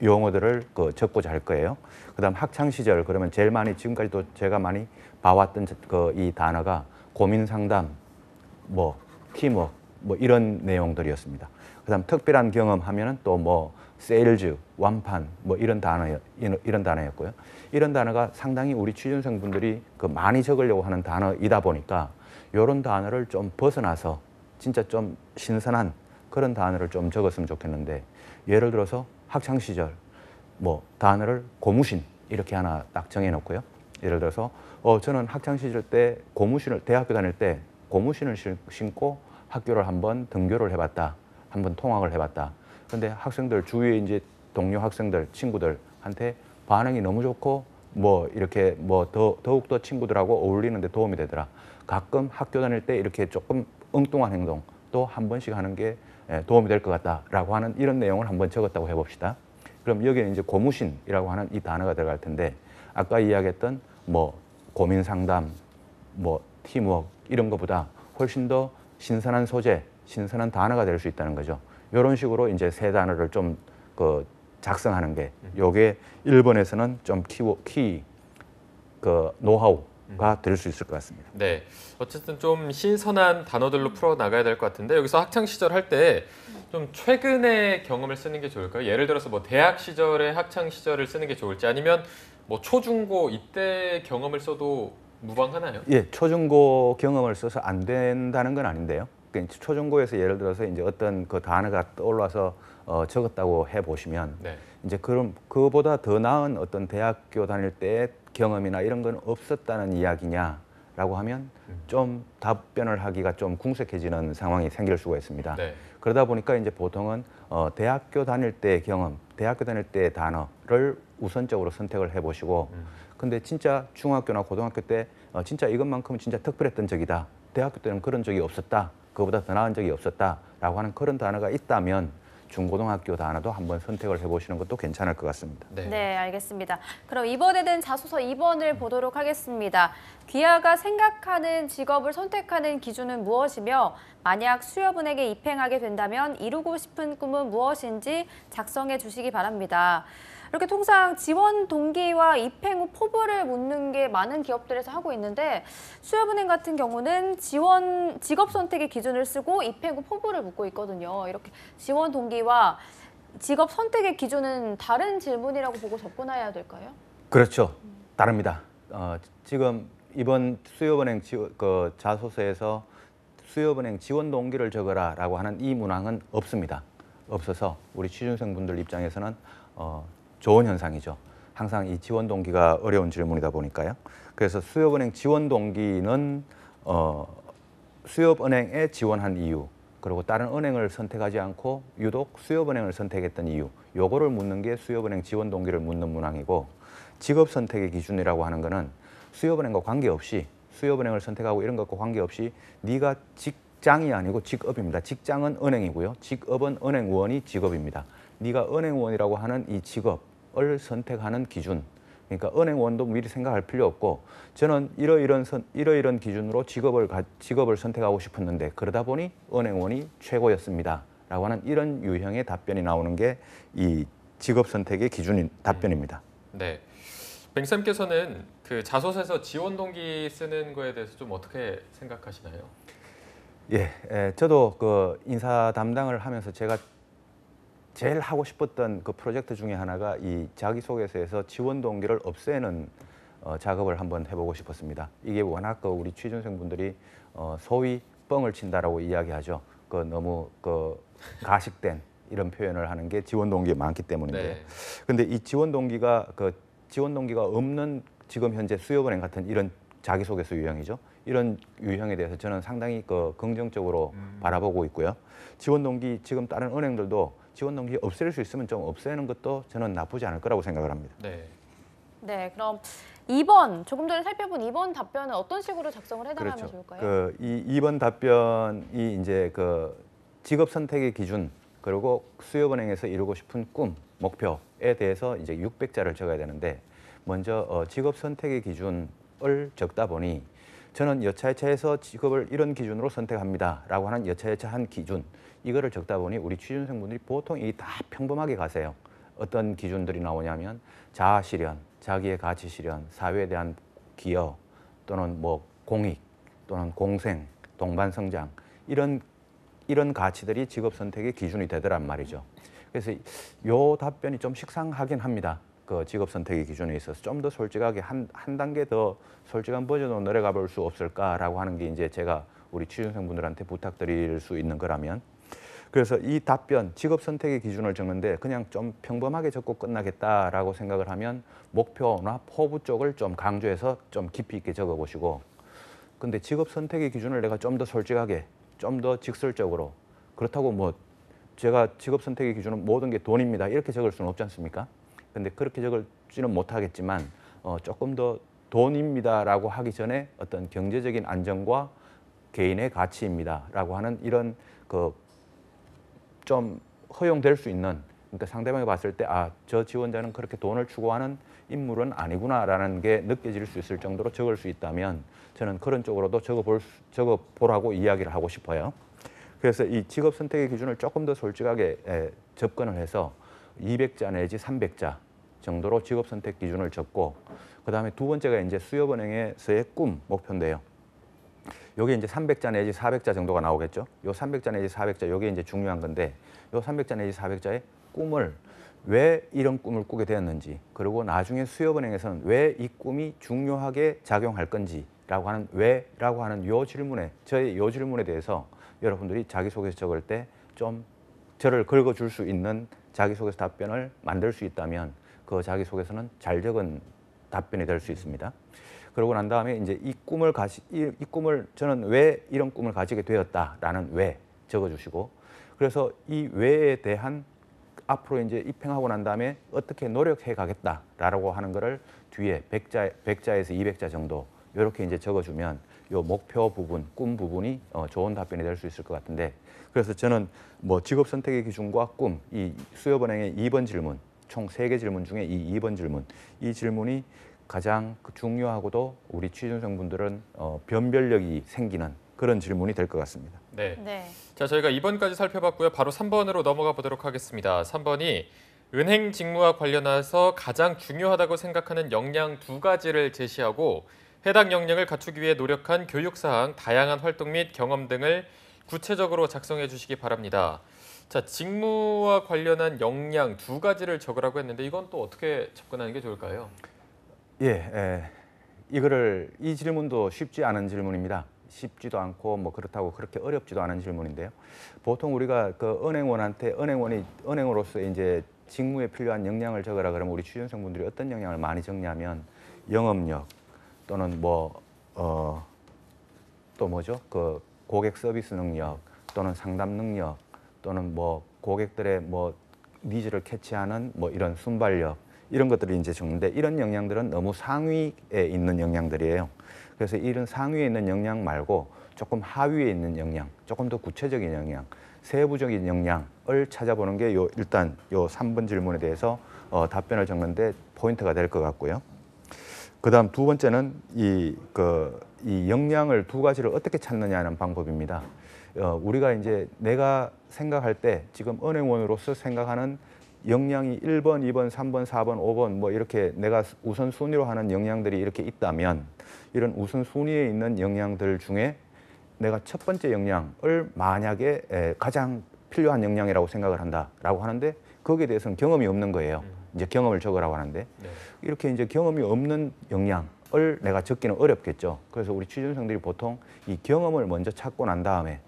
용어들을 적고자 할 거예요. 그다음 학창 시절, 그러면 제일 많이 지금까지도 제가 많이 봐왔던 이 단어가 고민 상담, 뭐 팀워크, 뭐 이런 내용들이었습니다. 그다음 특별한 경험 하면은 또 뭐 세일즈, 완판, 뭐 이런 단어였고요. 이런 단어가 상당히 우리 취준생분들이 많이 적으려고 하는 단어이다 보니까 이런 단어를 좀 벗어나서 진짜 좀 신선한 그런 단어를 좀 적었으면 좋겠는데, 예를 들어서 학창 시절 뭐 단어를 고무신 이렇게 하나 딱 정해놓고요. 예를 들어서 저는 학창 시절 때 대학교 다닐 때 고무신을 신고 학교를 한번 등교를 해봤다, 한번 통학을 해봤다. 근데 학생들 주위에 이제 동료 학생들, 친구들한테 반응이 너무 좋고 뭐 이렇게 뭐 더욱더 친구들하고 어울리는데 도움이 되더라. 가끔 학교 다닐 때 이렇게 조금 엉뚱한 행동 또 한 번씩 하는 게 도움이 될 것 같다라고 하는 이런 내용을 한번 적었다고 해봅시다. 그럼 여기에 이제 고무신이라고 하는 이 단어가 들어갈 텐데, 아까 이야기했던 뭐 고민 상담, 뭐 팀워크 이런 것보다 훨씬 더 신선한 소재, 신선한 단어가 될 수 있다는 거죠. 이런 식으로 이제 세 단어를 좀 그 작성하는 게 요게 1번에서는 좀 노하우가 될 수 있을 것 같습니다. 네, 어쨌든 좀 신선한 단어들로 풀어 나가야 될 것 같은데 여기서 학창 시절 할 때 좀 최근의 경험을 쓰는 게 좋을까요? 예를 들어서 뭐 대학 시절의 학창 시절을 쓰는 게 좋을지 아니면 뭐 초중고 이때 경험을 써도 무방하나요? 예, 초중고 경험을 써서 안 된다는 건 아닌데요. 그러니까 초중고에서 예를 들어서 이제 어떤 그 단어가 떠올라서 적었다고 해 보시면 네. 이제 그럼 그보다 더 나은 어떤 대학교 다닐 때의 경험이나 이런 건 없었다는 이야기냐라고 하면 좀 답변을 하기가 좀 궁색해지는 상황이 생길 수가 있습니다. 네. 그러다 보니까 이제 보통은 대학교 다닐 때의 경험, 대학교 다닐 때의 단어를 우선적으로 선택을 해보시고, 근데 진짜 중학교나 고등학교 때 진짜 이것만큼은 진짜 특별했던 적이다. 대학교 때는 그런 적이 없었다. 그거보다 더 나은 적이 없었다라고 하는 그런 단어가 있다면 중고등학교 단어도 한번 선택을 해보시는 것도 괜찮을 것 같습니다. 네. 네, 알겠습니다. 그럼 이번에 된 자소서 2번을 보도록 하겠습니다. 귀하가 생각하는 직업을 선택하는 기준은 무엇이며 만약 수협은행에 입행하게 된다면 이루고 싶은 꿈은 무엇인지 작성해 주시기 바랍니다. 이렇게 통상 지원 동기와 입행 후 포부를 묻는 게 많은 기업들에서 하고 있는데 수협은행 같은 경우는 직업 선택의 기준을 쓰고 입행 후 포부를 묻고 있거든요. 이렇게 지원 동기와 직업 선택의 기준은 다른 질문이라고 보고 접근해야 될까요? 그렇죠. 다릅니다. 지금 이번 수협은행 자소서에서 수협은행 지원 동기를 적어라라고 하는 이 문항은 없습니다. 없어서 우리 취준생분들 입장에서는 좋은 현상이죠. 항상 이 지원 동기가 어려운 질문이다 보니까요. 그래서 수협은행 지원 동기는 수협은행에 지원한 이유, 그리고 다른 은행을 선택하지 않고 유독 수협은행을 선택했던 이유, 요거를 묻는 게 수협은행 지원 동기를 묻는 문항이고, 직업 선택의 기준이라고 하는 거는 수협은행과 관계없이, 수협은행을 선택하고 이런 것과 관계없이 네가 직장이 아니고 직업입니다. 직장은 은행이고요. 직업은 은행원이 직업입니다. 네가 은행원이라고 하는 이 직업을 선택하는 기준, 그러니까 은행원도 미리 생각할 필요 없고 저는 이러이런 기준으로 직업을 선택하고 싶었는데 그러다 보니 은행원이 최고였습니다. 라고 하는 이런 유형의 답변이 나오는 게 이 직업 선택의 기준인 답변입니다. 네. 뱅쌤께서는 그 자소서에서 지원 동기 쓰는 거에 대해서 좀 어떻게 생각하시나요? 저도 그 인사 담당을 하면서 제가 제일 하고 싶었던 그 프로젝트 중에 하나가 이 자기소개서에서 지원 동기를 없애는 작업을 한번 해보고 싶었습니다. 이게 워낙 우리 취준생분들이 소위 뻥을 친다라고 이야기하죠. 너무 가식된 이런 표현을 하는 게 지원 동기에 많기 때문인데. 네. 근데 이 지원 동기가 없는 지금 현재 수협은행 같은 이런 자기소개서 유형이죠. 이런 유형에 대해서 저는 상당히 긍정적으로 바라보고 있고요. 지원 동기 지금 다른 은행들도 지원 동기 없앨 수 있으면 좀 없애는 것도 저는 나쁘지 않을 거라고 생각을 합니다. 네. 네, 그럼 2번, 조금 전에 살펴본 2번 답변은 어떤 식으로 작성을 해나가면 좋을까요? 이 2번 답변이 이제 직업 선택의 기준, 그리고 수협은행에서 이루고 싶은 꿈, 목표에 대해서 이제 600자를 적어야 되는데 먼저 직업 선택의 기준을 적다 보니 저는 여차여차해서 직업을 이런 기준으로 선택합니다라고 하는 여차여차한 기준, 이거를 적다 보니 우리 취준생분들이 보통 이 다 평범하게 가세요. 어떤 기준들이 나오냐면 자아 실현, 자기의 가치 실현, 사회에 대한 기여, 또는 뭐 공익, 또는 공생, 동반 성장, 이런 가치들이 직업 선택의 기준이 되더란 말이죠. 그래서 요 답변이 좀 식상하긴 합니다. 그 직업 선택의 기준에 있어서 좀 더 솔직하게 한 단계 더 솔직한 버전으로 내려가 볼 수 없을까라고 하는 게 이제 제가 우리 취준생분들한테 부탁드릴 수 있는 거라면, 그래서 이 답변, 직업 선택의 기준을 적는데 그냥 좀 평범하게 적고 끝나겠다라고 생각을 하면 목표나 포부 쪽을 좀 강조해서 좀 깊이 있게 적어보시고, 근데 직업 선택의 기준을 내가 좀 더 솔직하게, 좀 더 직설적으로, 그렇다고 뭐 제가 직업 선택의 기준은 모든 게 돈입니다 이렇게 적을 수는 없지 않습니까? 근데 그렇게 적을지는 못하겠지만 조금 더 돈입니다라고 하기 전에 어떤 경제적인 안정과 개인의 가치입니다라고 하는 이런 좀 허용될 수 있는, 그러니까 상대방이 봤을 때 저 지원자는 그렇게 돈을 추구하는 인물은 아니구나라는 게 느껴질 수 있을 정도로 적을 수 있다면 저는 그런 쪽으로도 적어보라고 이야기를 하고 싶어요. 그래서 이 직업 선택의 기준을 조금 더 솔직하게 접근을 해서 200자 내지 300자 정도로 직업 선택 기준을 적고, 그다음에 두 번째가 이제 수협은행에서의 꿈 목표인데요. 요게 이제 300자 내지 400자 정도가 나오겠죠. 요 300자 내지 400자 요게 이제 중요한 건데, 요 300자 내지 400자의 꿈을 왜 이런 꿈을 꾸게 되었는지, 그리고 나중에 수협은행에서는 왜 이 꿈이 중요하게 작용할 건지라고 하는 왜라고 하는 요 질문에, 저의 요 질문에 대해서 여러분들이 자기소개서 적을 때 좀 저를 긁어줄 수 있는 자기소개서 답변을 만들 수 있다면 그 자기소개서는 잘 적은 답변이 될 수 있습니다. 그러고 난 다음에 이제 이 꿈을 저는 왜 이런 꿈을 가지게 되었다라는 왜 적어주시고, 그래서 이 왜에 대한 앞으로 이제 입행하고 난 다음에 어떻게 노력해 가겠다라고 하는 거를 뒤에 100자에서 200자 정도 이렇게 이제 적어주면 요 목표 부분, 꿈 부분이 좋은 답변이 될 수 있을 것 같은데, 그래서 저는 뭐 직업 선택의 기준과 꿈, 이 수협은행의 2번 질문, 총 3개 질문 중에 이 2번 질문, 이 질문이 가장 중요하고도 우리 취준생분들은 변별력이 생기는 그런 질문이 될 것 같습니다. 네. 네. 자, 저희가 2번까지 살펴봤고요. 바로 3번으로 넘어가 보도록 하겠습니다. 3번이 은행 직무와 관련해서 가장 중요하다고 생각하는 역량 2가지를 제시하고 해당 역량을 갖추기 위해 노력한 교육사항, 다양한 활동 및 경험 등을 구체적으로 작성해 주시기 바랍니다. 자, 직무와 관련한 역량 2가지를 적으라고 했는데 이건 또 어떻게 접근하는 게 좋을까요? 이 질문도 쉽지 않은 질문입니다. 쉽지도 않고 뭐 그렇다고 그렇게 어렵지도 않은 질문인데요. 보통 우리가 그 은행으로서 이제 직무에 필요한 역량을 적으라 그러면 우리 취준생분들이 어떤 역량을 많이 적냐면 영업력 또는 또 뭐죠? 그 고객 서비스 능력 또는 상담 능력 또는 뭐 고객들의 뭐 니즈를 캐치하는 뭐 이런 순발력, 이런 것들을 이제 적는데, 이런 역량들은 너무 상위에 있는 역량들이에요. 그래서 이런 상위에 있는 역량 말고 조금 하위에 있는 역량, 조금 더 구체적인 역량, 세부적인 역량을 찾아보는 게 일단 요 3번 질문에 대해서 답변을 적는데 포인트가 될 것 같고요. 그다음 두 번째는 이 역량을 2가지를 어떻게 찾느냐는 방법입니다. 우리가 이제 내가 생각할 때 지금 은행원으로서 생각하는 역량이 1번, 2번, 3번, 4번, 5번 뭐 이렇게 내가 우선순위로 하는 역량들이 이렇게 있다면, 이런 우선순위에 있는 역량들 중에 내가 첫 번째 역량을 만약에 가장 필요한 역량이라고 생각을 한다라고 하는데, 거기에 대해서는 경험이 없는 거예요. 이제 경험을 적으라고 하는데, 네. 이렇게 이제 경험이 없는 역량을 내가 적기는 어렵겠죠. 그래서 우리 취준생들이 보통 이 경험을 먼저 찾고 난 다음에,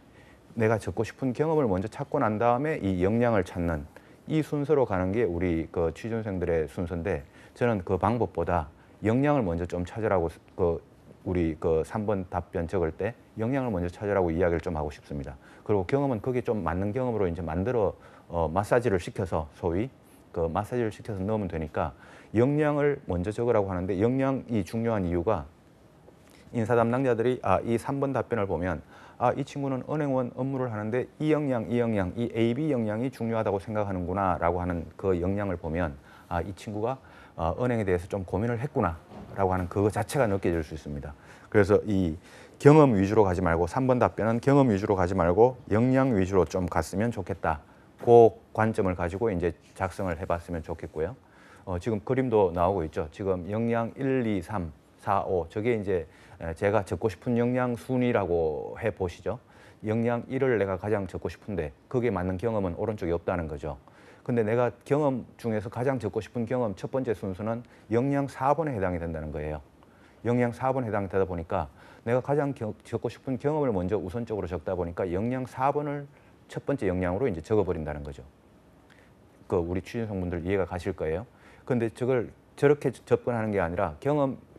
내가 적고 싶은 경험을 먼저 찾고 난 다음에 이 역량을 찾는 이 순서로 가는 게 우리 그 취준생들의 순서인데, 저는 그 방법보다 역량을 먼저 좀 찾으라고 우리 그 3번 답변 적을 때 역량을 먼저 찾으라고 이야기를 좀 하고 싶습니다. 그리고 경험은 거기에 좀 맞는 경험으로 이제 만들어 마사지를 시켜서, 소위 그 마사지를 시켜서 넣으면 되니까 역량을 먼저 적으라고 하는데, 역량이 중요한 이유가 인사 담당자들이 이 3번 답변을 보면 이 친구는 은행원 업무를 하는데 이 역량, 이 AB 역량이 중요하다고 생각하는구나 라고 하는 그 역량을 보면 이 친구가 은행에 대해서 좀 고민을 했구나 라고 하는 그거 자체가 느껴질 수 있습니다. 그래서 이 경험 위주로 가지 말고, 3번 답변은 경험 위주로 가지 말고 역량 위주로 좀 갔으면 좋겠다. 그 관점을 가지고 이제 작성을 해봤으면 좋겠고요. 지금 그림도 나오고 있죠. 지금 역량 1, 2, 3, 4, 5 저게 이제 제가 적고 싶은 역량 순위라고 해보시죠. 역량 1을 내가 가장 적고 싶은데 거기에 맞는 경험은 오른쪽에 없다는 거죠. 근데 내가 경험 중에서 가장 적고 싶은 경험 첫 번째 순서는 역량 4번에 해당이 된다는 거예요. 역량 4번에 해당이 되다 보니까 내가 가장 적고 싶은 경험을 먼저 우선적으로 적다 보니까 역량 4번을 첫 번째 역량으로 이제 적어버린다는 거죠. 그 우리 취준생분들 이해가 가실 거예요. 근데 저걸 저렇게 접근하는 게 아니라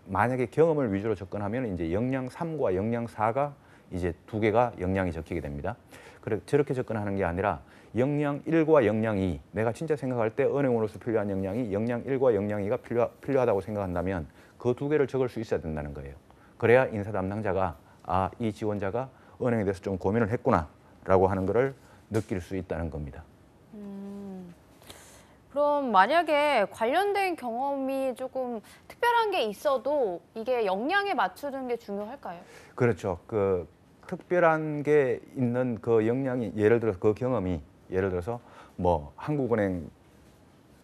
만약에 경험을 위주로 접근하면 이제 역량 3과 역량 4가 이제 2개가 역량이 적히게 됩니다. 그래 저렇게 접근하는 게 아니라 역량 1과 역량 2, 내가 진짜 생각할 때 은행원으로서 필요한 역량이 역량 1과 역량 2가 필요하다고 생각한다면 그 2개를 적을 수 있어야 된다는 거예요. 그래야 인사 담당자가 이 지원자가 은행에 대해서 좀 고민을 했구나 라고 하는 거를 느낄 수 있다는 겁니다. 그럼 만약에 관련된 경험이 조금 특별한 게 있어도 이게 역량에 맞추는 게 중요할까요? 그렇죠. 특별한 게 있는 그 역량이 예를 들어서 그 경험이 예를 들어서 뭐 한국은행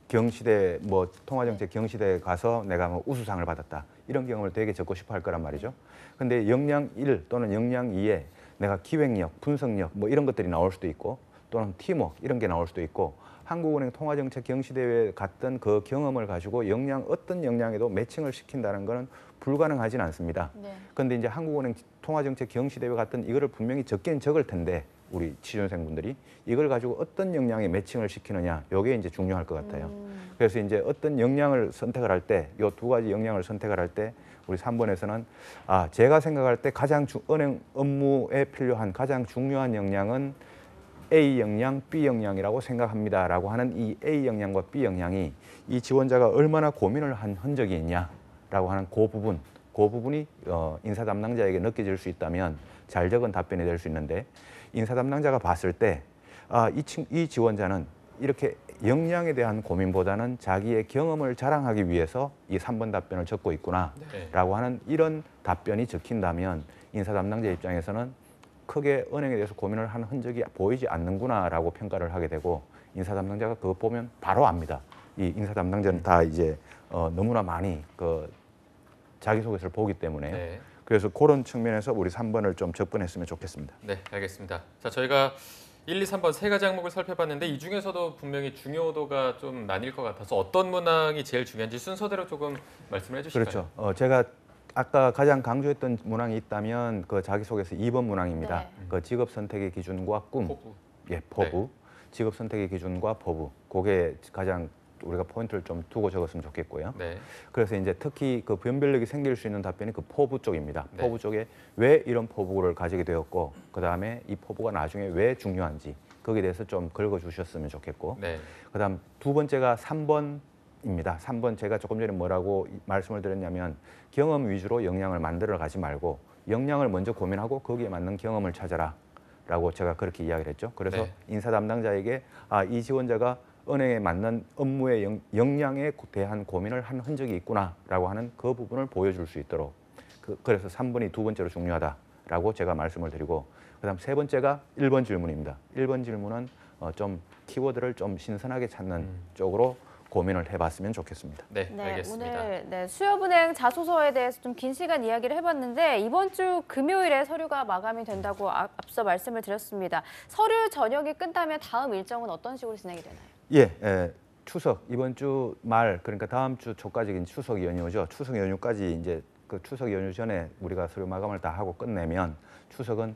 경시대 뭐 통화정책 경시대에 가서 내가 뭐 우수상을 받았다 이런 경험을 되게 적고 싶어 할 거란 말이죠. 근데 역량 1 또는 역량 2에 내가 기획력, 분석력 뭐 이런 것들이 나올 수도 있고 또는 팀워크 이런 게 나올 수도 있고 한국은행 통화정책 경시대회에 갔던 그 경험을 가지고 어떤 역량에도 매칭을 시킨다는 것은 불가능하진 않습니다. 네. 그런데 이제 한국은행 통화정책 경시대회 같은 이거를 분명히 적긴 적을 텐데 우리 취준생분들이 이걸 가지고 어떤 역량에 매칭을 시키느냐 이게 이제 중요할 것 같아요. 그래서 이제 어떤 역량을 선택을 할 때 이 두 가지 역량을 선택을 할 때 우리 3번에서는 제가 생각할 때 가장 은행 업무에 필요한 가장 중요한 역량은 A 역량, B 역량이라고 생각합니다라고 하는 이 A 역량과 B 역량이 이 지원자가 얼마나 고민을 한 흔적이 있냐라고 하는 그 부분이 인사 담당자에게 느껴질 수 있다면 잘 적은 답변이 될 수 있는데 인사 담당자가 봤을 때 이 지원자는 이렇게 역량에 대한 고민보다는 자기의 경험을 자랑하기 위해서 이 3번 답변을 적고 있구나라고 하는 이런 답변이 적힌다면 인사 담당자 입장에서는 크게 은행에 대해서 고민을 한 흔적이 보이지 않는구나라고 평가를 하게 되고 인사 담당자가 그거 보면 바로 압니다. 이 인사 담당자는 다 이제 너무나 많이 그 자기소개서를 보기 때문에요. 네. 그래서 그런 측면에서 우리 3번을 좀 접근했으면 좋겠습니다. 네, 알겠습니다. 자, 저희가 1, 2, 3번 세 가지 항목을 살펴봤는데 이 중에서도 분명히 중요도가 좀 나뉠 것 같아서 어떤 문항이 제일 중요한지 순서대로 조금 말씀을 해주실까요? 그렇죠. 제가 아까 가장 강조했던 문항이 있다면 그 자기소개서 2번 문항입니다. 네. 그 직업 선택의 기준과 꿈, 포부. 포부, 네. 직업 선택의 기준과 포부, 그게 가장 우리가 포인트를 좀 두고 적었으면 좋겠고요. 네. 그래서 이제 특히 그 변별력이 생길 수 있는 답변이 그 포부 쪽입니다. 네. 포부 쪽에 왜 이런 포부를 가지게 되었고, 그 다음에 이 포부가 나중에 왜 중요한지 거기에 대해서 좀 긁어주셨으면 좋겠고, 네. 그다음 두 번째가 3번입니다. 3번 제가 조금 전에 뭐라고 말씀을 드렸냐면 경험 위주로 역량을 만들어 가지 말고 역량을 먼저 고민하고 거기에 맞는 경험을 찾아라라고 제가 그렇게 이야기를 했죠. 그래서 네. 인사 담당자에게 이 지원자가 은행에 맞는 업무의 역량에 대한 고민을 한 흔적이 있구나라고 하는 그 부분을 보여줄 수 있도록 그래서 3번이 두 번째로 중요하다라고 제가 말씀을 드리고 그다음 세 번째가 1번 질문입니다. 1번 질문은 좀 키워드를 좀 신선하게 찾는 쪽으로 고민을 해봤으면 좋겠습니다. 네, 네, 알겠습니다. 오늘 수협은행 자소서에 대해서 좀 긴 시간 이야기를 해봤는데 이번 주 금요일에 서류가 마감이 된다고 앞서 말씀을 드렸습니다. 서류 전형이 끝나면 다음 일정은 어떤 식으로 진행이 되나요? 추석 이번 주 말 그러니까 다음 주 초까지 추석 연휴죠. 추석 연휴까지 이제 그 추석 연휴 전에 우리가 서류 마감을 다 하고 끝내면 추석은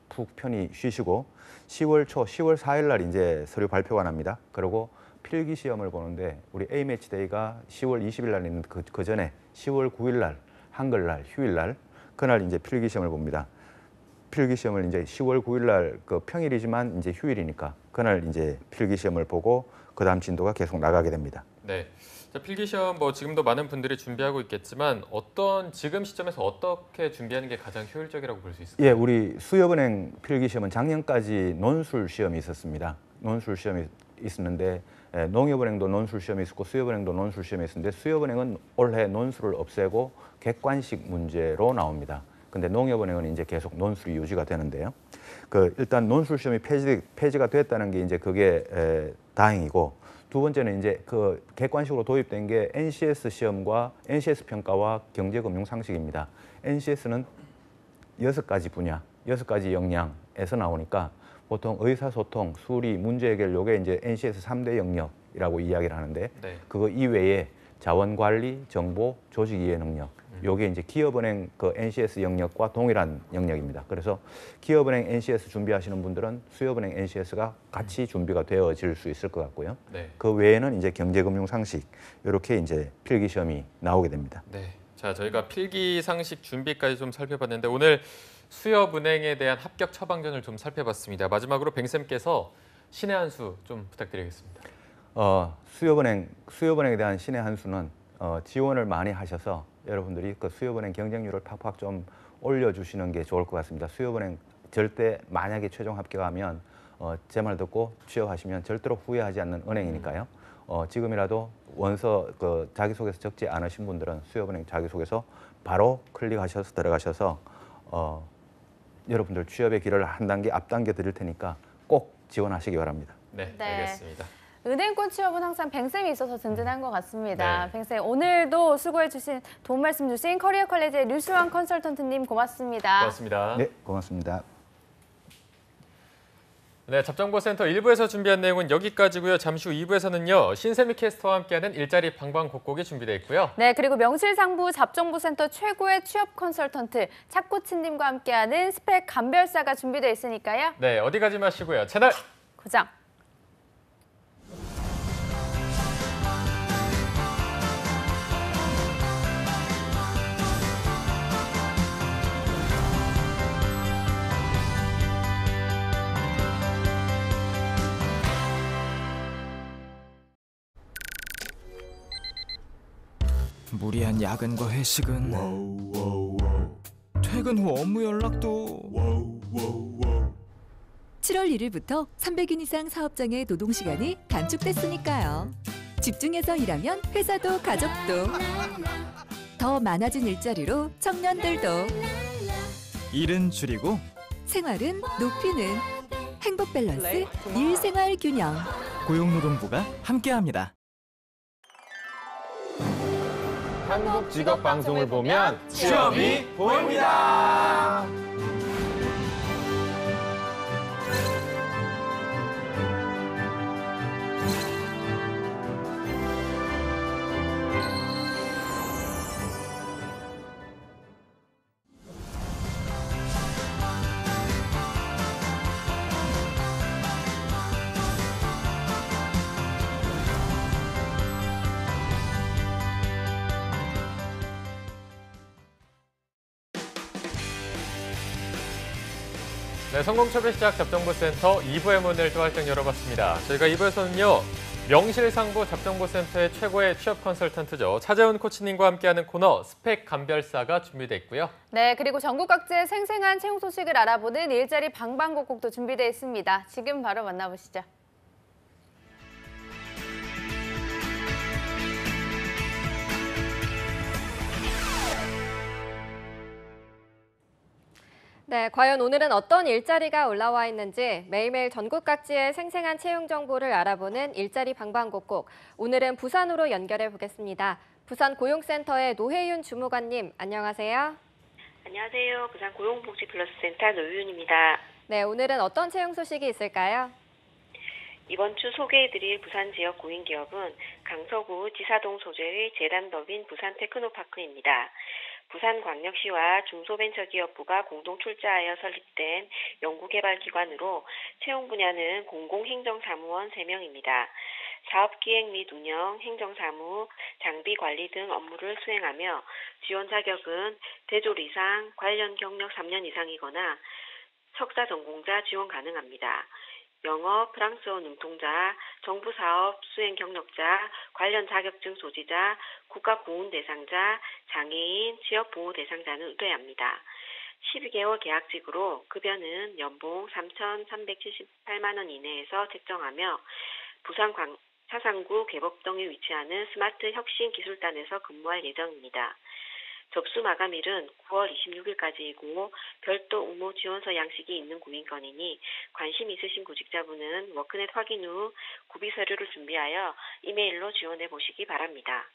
푹 편히 쉬시고 10월 4일 날 이제 서류 발표가 납니다. 그리고 필기 시험을 보는데 우리 A매치 데이가 10월 20일 날 있는 그 전에 10월 9일 날 한글날 휴일 날 그날 이제 필기 시험을 봅니다. 필기 시험을 이제 10월 9일 날 그 평일이지만 이제 휴일이니까 그날 이제 필기 시험을 보고 그다음 진도가 계속 나가게 됩니다. 네. 자, 필기 시험 뭐 지금도 많은 분들이 준비하고 있겠지만 지금 시점에서 어떻게 준비하는 게 가장 효율적이라고 볼 수 있을까요? 우리 수협은행 필기 시험은 작년까지 논술 시험이 있었습니다. 논술 시험이 있었는데 농협은행도 논술 시험이 있었고 수협은행도 논술 시험이 있었는데 수협은행은 올해 논술을 없애고 객관식 문제로 나옵니다. 근데 농협은행은 이제 계속 논술이 유지가 되는데요. 일단 논술 시험이 폐지가 됐다는 게 이제 그게 다행이고 두 번째는 이제 그 객관식으로 도입된 게 NCS 시험과 NCS 평가와 경제금융 상식입니다. NCS는 6가지 분야, 6가지 역량에서 나오니까 보통 의사소통, 수리, 문제 해결 요게 이제 NCS 3대 영역이라고 이야기를 하는데 네. 그거 이외에 자원관리, 정보, 조직 이해 능력 요게 이제 기업은행 그 NCS 영역과 동일한 영역입니다. 그래서 기업은행 NCS 준비하시는 분들은 수협은행 NCS가 같이 준비가 되어질 수 있을 것 같고요. 네. 그 외에는 이제 경제금융 상식 이렇게 이제 필기 시험이 나오게 됩니다. 네. 자, 저희가 필기 상식 준비까지 좀 살펴봤는데 오늘 수협은행에 대한 합격 처방전을 좀 살펴봤습니다. 마지막으로 뱅쌤께서 신의 한 수 좀 부탁드리겠습니다. 수협은행에 대한 신의 한 수는 지원을 많이 하셔서 여러분들이 그 수협은행 경쟁률을 팍팍 좀 올려주시는 게 좋을 것 같습니다. 수협은행 절대 만약에 최종 합격하면 제 말 듣고 취업하시면 절대로 후회하지 않는 은행이니까요. 지금이라도 원서 그 자기소개서 적지 않으신 분들은 수협은행 자기소개서 바로 클릭하셔서 들어가셔서 여러분들 취업의 길을 한 단계 앞당겨 드릴 테니까 꼭 지원하시기 바랍니다. 네, 네. 알겠습니다. 은행권 취업은 항상 뱅쌤이 있어서 든든한 것 같습니다. 네. 뱅쌤 오늘도 수고해주신 도움 말씀 주신 커리어 컬리지의 류수환 컨설턴트님 고맙습니다. 고맙습니다. 네, 고맙습니다. 네, 잡정보센터 1부에서 준비한 내용은 여기까지고요. 잠시 후 2부에서는요. 신세미 캐스터와 함께하는 일자리 방방곡곡이 준비되어 있고요. 네, 그리고 명실상부 잡정보센터 최고의 취업 컨설턴트 착코치님과 함께하는 스펙 감별사가 준비되어 있으니까요. 네, 어디 가지 마시고요. 채널 고정. 무리한 야근과 회식은 퇴근 후 업무 연락도 7월 1일부터 300인 이상 사업장의 노동시간이 단축됐으니까요. 집중해서 일하면 회사도 가족도 더 많아진 일자리로 청년들도 일은 줄이고 생활은 높이는 행복 밸런스 일생활 균형. 고용노동부가 함께합니다. 한국 직업 방송을 보면 취업이 보입니다. 네, 성공초배 시작 잡정보센터 2부의 문을 또 활짝 열어봤습니다. 저희가 2부에서는요. 명실상부 잡정보센터의 최고의 취업 컨설턴트죠. 차재훈 코치님과 함께하는 코너 스펙 감별사가 준비되어 있고요. 네, 그리고 전국 각지의 생생한 채용 소식을 알아보는 일자리 방방곡곡도 준비되어 있습니다. 지금 바로 만나보시죠. 네, 과연 오늘은 어떤 일자리가 올라와 있는지 매일매일 전국 각지의 생생한 채용 정보를 알아보는 일자리 방방곡곡. 오늘은 부산으로 연결해 보겠습니다. 부산 고용센터의 노혜윤 주무관님, 안녕하세요. 안녕하세요. 부산 고용복지플러스센터 노유윤입니다. 네, 오늘은 어떤 채용 소식이 있을까요? 이번 주 소개해드릴 부산 지역 고인기업은 강서구 지사동 소재의 재단법인 부산테크노파크입니다. 부산광역시와 중소벤처기업부가 공동 출자하여 설립된 연구개발기관으로 채용 분야는 공공행정사무원 3명입니다. 사업기획 및 운영, 행정사무, 장비관리 등 업무를 수행하며 지원 자격은 대졸 이상, 관련 경력 3년 이상이거나 석사 전공자 지원 가능합니다. 영어, 프랑스어 능통자, 정부사업 수행 경력자, 관련 자격증 소지자, 국가고운 대상자, 장애인, 지역보호 대상자는 의뢰합니다. 12개월 계약직으로 급여는 연봉 3,378만 원 이내에서 책정하며 부산 차상구 계법동에 위치하는 스마트 혁신기술단에서 근무할 예정입니다. 접수 마감일은 9월 26일까지이고 별도 응모 지원서 양식이 있는 구인건이니 관심 있으신 구직자분은 워크넷 확인 후 구비 서류를 준비하여 이메일로 지원해 보시기 바랍니다.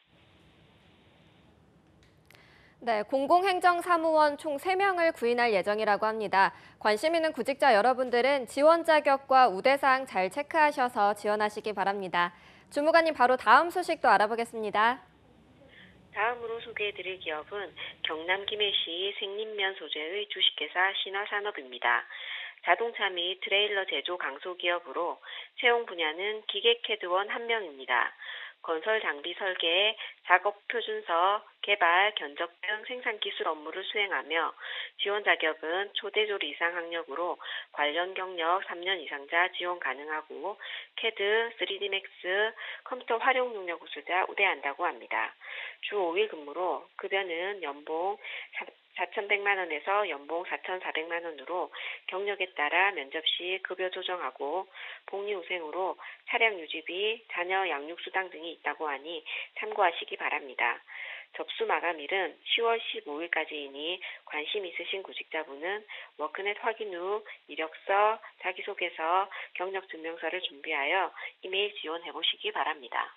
네, 공공행정사무원 총 3명을 구인할 예정이라고 합니다. 관심 있는 구직자 여러분들은 지원 자격과 우대사항 잘 체크하셔서 지원하시기 바랍니다. 주무관님, 바로 다음 소식도 알아보겠습니다. 다음으로 소개해드릴 기업은 경남 김해시 생린면 소재의 주식회사 신화산업입니다. 자동차 및 트레일러 제조 강소기업으로 채용 분야는 기계캐드원 1명입니다. 건설 장비 설계, 작업 표준서, 개발, 견적 등 생산 기술 업무를 수행하며 지원 자격은 초대졸 이상 학력으로 관련 경력 3년 이상자 지원 가능하고 CAD, 3D Max, 컴퓨터 활용 능력 우수자 우대한다고 합니다. 주 5일 근무로 급여는 연봉 4,100만 원에서 연봉 4,400만 원으로 경력에 따라 면접 시 급여 조정하고 복리후생으로 차량 유지비, 자녀 양육수당 등이 있다고 하니 참고하시기 바랍니다. 접수 마감일은 10월 15일까지이니 관심 있으신 구직자분은 워크넷 확인 후 이력서, 자기소개서, 경력증명서를 준비하여 이메일 지원해 보시기 바랍니다.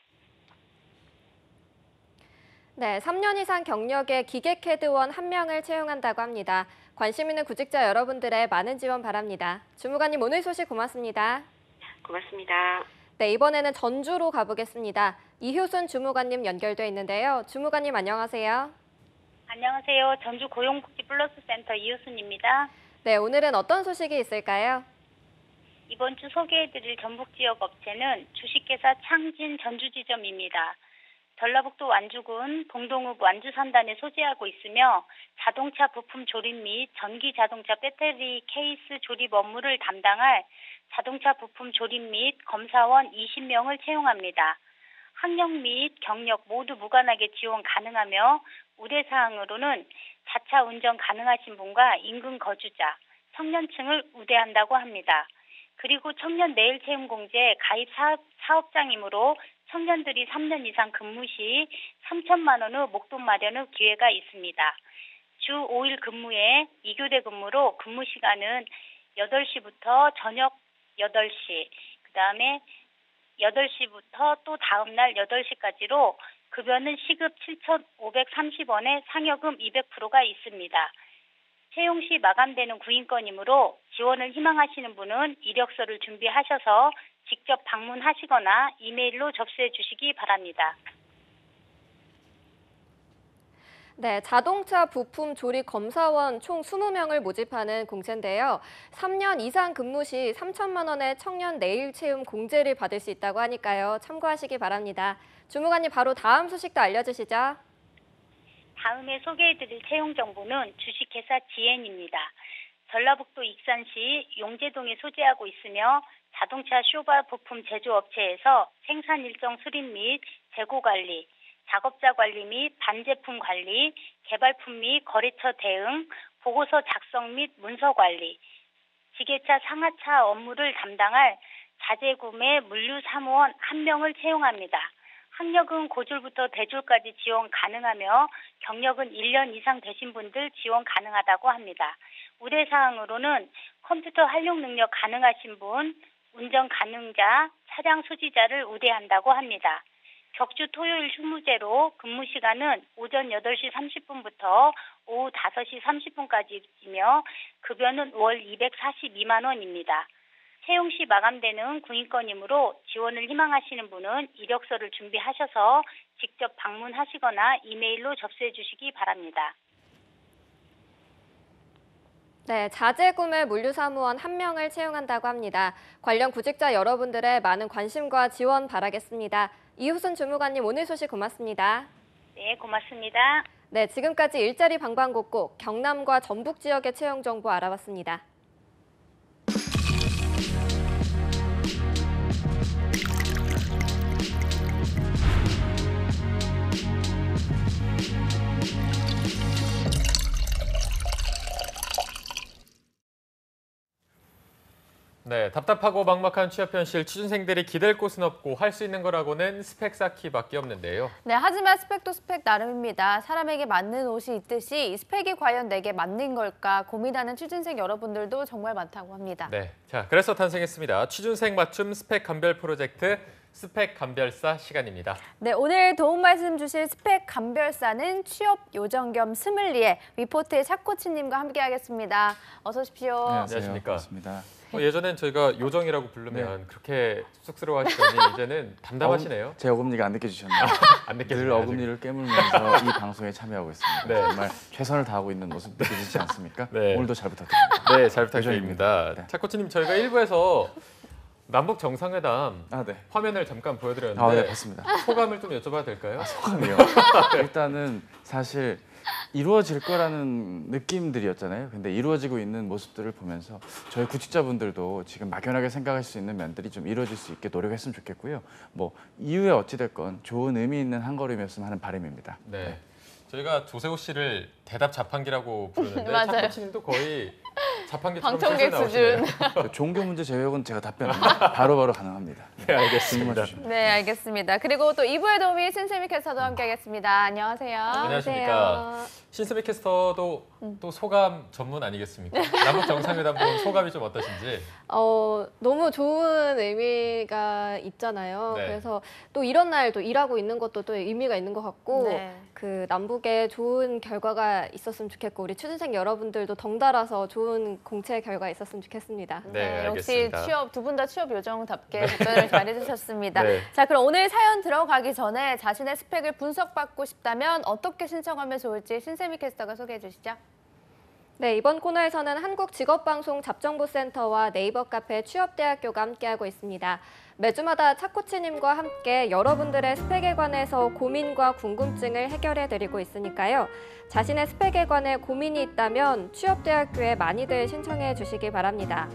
네, 3년 이상 경력의 기계캐드원 1명을 채용한다고 합니다. 관심 있는 구직자 여러분들의 많은 지원 바랍니다. 주무관님 오늘 소식 고맙습니다. 고맙습니다. 네, 이번에는 전주로 가보겠습니다. 이효순 주무관님 연결돼 있는데요. 주무관님 안녕하세요. 안녕하세요. 전주 고용복지 플러스 센터 이효순입니다. 네, 오늘은 어떤 소식이 있을까요? 이번 주 소개해드릴 전북 지역 업체는 주식회사 창진 전주지점입니다. 전라북도 완주군 봉동읍 완주산단에 소재하고 있으며 자동차 부품 조립 및 전기 자동차 배터리 케이스 조립 업무를 담당할 자동차 부품 조립 및 검사원 20명을 채용합니다. 학력 및 경력 모두 무관하게 지원 가능하며 우대사항으로는 자차 운전 가능하신 분과 인근 거주자, 청년층을 우대한다고 합니다. 그리고 청년 내일 채용 공제 가입 사업장이므로 청년들이 3년 이상 근무 시 3천만 원의 목돈 마련의 기회가 있습니다. 주 5일 근무에 2교대 근무로 근무 시간은 8시부터 저녁 8시, 그다음에 8시부터 또 다음 날 8시까지로 급여는 시급 7,530원에 상여금 200%가 있습니다. 채용 시 마감되는 구인권이므로 지원을 희망하시는 분은 이력서를 준비하셔서 직접 방문하시거나 이메일로 접수해 주시기 바랍니다. 네, 자동차 부품 조립 검사원 총 20명을 모집하는 공채인데요. 3년 이상 근무 시 3천만 원의 청년 내일 채용 공제를 받을 수 있다고 하니까요. 참고하시기 바랍니다. 주무관님 바로 다음 소식도 알려주시죠. 다음에 소개해드릴 채용 정보는 주식회사 GN입니다. 전라북도 익산시 용재동에 소재하고 있으며 자동차 쇼바 부품 제조업체에서 생산 일정 수립 및 재고 관리, 작업자 관리 및 반제품 관리, 개발품 및 거래처 대응, 보고서 작성 및 문서 관리, 지게차 상하차 업무를 담당할 자재구매 물류사무원 1명을 채용합니다. 학력은 고졸부터 대졸까지 지원 가능하며 경력은 1년 이상 되신 분들 지원 가능하다고 합니다. 우대사항으로는 컴퓨터 활용 능력 가능하신 분, 운전 가능자, 차량 소지자를 우대한다고 합니다. 격주 토요일 휴무제로 근무 시간은 오전 8시 30분부터 오후 5시 30분까지이며 급여는 월 242만 원입니다. 채용 시 마감되는 구인권이므로 지원을 희망하시는 분은 이력서를 준비하셔서 직접 방문하시거나 이메일로 접수해 주시기 바랍니다. 네, 자재구매 물류사무원 1명을 채용한다고 합니다. 관련 구직자 여러분들의 많은 관심과 지원 바라겠습니다. 이효순 주무관님 오늘 소식 고맙습니다. 네, 고맙습니다. 네, 지금까지 일자리 방방곡곡 경남과 전북 지역의 채용 정보 알아봤습니다. 네, 답답하고 막막한 취업 현실, 취준생들이 기댈 곳은 없고 할 수 있는 거라고는 스펙 쌓기밖에 없는데요. 네, 하지만 스펙도 스펙 나름입니다. 사람에게 맞는 옷이 있듯이 이 스펙이 과연 내게 맞는 걸까 고민하는 취준생 여러분들도 정말 많다고 합니다. 네, 자 그래서 탄생했습니다. 취준생 맞춤 스펙 감별 프로젝트 스펙 감별사 시간입니다. 네, 오늘 도움 말씀 주실 스펙 감별사는 취업 요정 겸 스물리에 위포트의 차코치님과 함께하겠습니다. 어서 오십시오. 안녕하십니까. 반갑습니다. 예전엔 저희가 요정이라고 부르면 그렇게 쑥스러워하시더니 이제는 담담하시네요. 제 어금니가 안 느껴지셨나요? 안 늘 느껴지네요. 어금니를 깨물면서 이 방송에 참여하고 있습니다. 네. 정말 최선을 다하고 있는 모습 느껴지지 않습니까? 네. 오늘도 잘 부탁드립니다. 네, 잘 부탁드립니다. 네. 차코치님, 저희가 1부에서 남북 정상회담 네. 화면을 잠깐 보여드렸는데 네, 봤습니다. 소감을 좀 여쭤봐도 될까요? 소감이요. 일단은 사실 이루어질 거라는 느낌들이었잖아요. 근데 이루어지고 있는 모습들을 보면서 저희 구직자분들도 지금 막연하게 생각할 수 있는 면들이 좀 이루어질 수 있게 노력했으면 좋겠고요. 뭐 이후에 어찌됐건 좋은 의미 있는 한 걸음이었으면 하는 바람입니다. 네. 저희가 조세호 씨를 대답 자판기라고 부르는데 맞아요. 차코치님도 거의 자판기처럼 방청객 술술 수준. 나오시네요. 종교 문제 제외하고는 제가 답변합니다. 바로바로 가능합니다. 네, 알겠습니다. 네, 알겠습니다. 그리고 또 2부의 도우미 신세미 캐스터도 함께하겠습니다. 안녕하세요. 안녕하십니까. 신세미 캐스터도 또 소감 전문 아니겠습니까? 남북 정상회담 본 소감이 좀 어떠신지. 너무 좋은 의미가 있잖아요. 네. 그래서 또 이런 날 또 일하고 있는 것도 또 의미가 있는 것 같고 네. 그 남북에 좋은 결과가 있었으면 좋겠고 우리 취준생 여러분들도 덩달아서 좋은 공채 결과 있었으면 좋겠습니다. 네, 역시 알겠습니다. 두 분 다 취업 요정답게 답변을 잘해주셨습니다. 네. 자, 그럼 오늘 사연 들어가기 전에 자신의 스펙을 분석받고 싶다면 어떻게 신청하면 좋을지 신세미 캐스터가 소개해 주시죠. 네, 이번 코너에서는 한국직업방송 잡정보센터와 네이버 카페 취업대학교가 함께하고 있습니다. 매주마다 차코치님과 함께 여러분들의 스펙에 관해서 고민과 궁금증을 해결해드리고 있으니까요. 자신의 스펙에 관해 고민이 있다면 취업대학교에 많이들 신청해 주시기 바랍니다.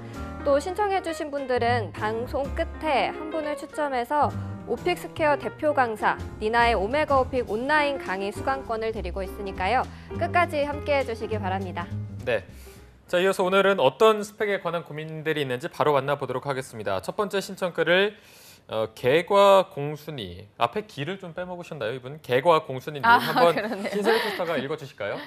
또 신청해 주신 분들은 방송 끝에 한 분을 추첨해서 오픽스퀘어 대표 강사, 니나의 오메가 오픽 온라인 강의 수강권을 드리고 있으니까요. 끝까지 함께해 주시기 바랍니다. 네. 자, 이어서 오늘은 어떤 스펙에 관한 고민들이 있는지 바로 만나보도록 하겠습니다. 첫 번째 신청글을 개과 공순이 앞에 기를 좀 빼먹으셨나요, 이분? 개과 공순이님 한번 그러네요. 신세미 캐스터가 읽어주실까요?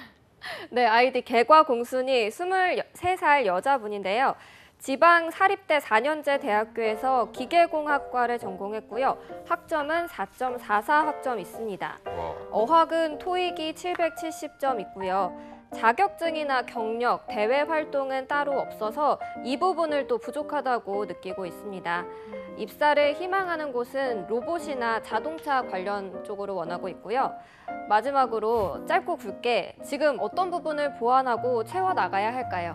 네, 아이디 개과공순이 23살 여자분인데요. 지방 사립대 4년제 대학교에서 기계공학과를 전공했고요. 학점은 4.44 학점 있습니다. 와. 어학은 토익이 770점 있고요. 자격증이나 경력, 대외 활동은 따로 없어서 이 부분을 또 부족하다고 느끼고 있습니다. 입사를 희망하는 곳은 로봇이나 자동차 관련 쪽으로 원하고 있고요. 마지막으로 짧고 굵게 지금 어떤 부분을 보완하고 채워나가야 할까요?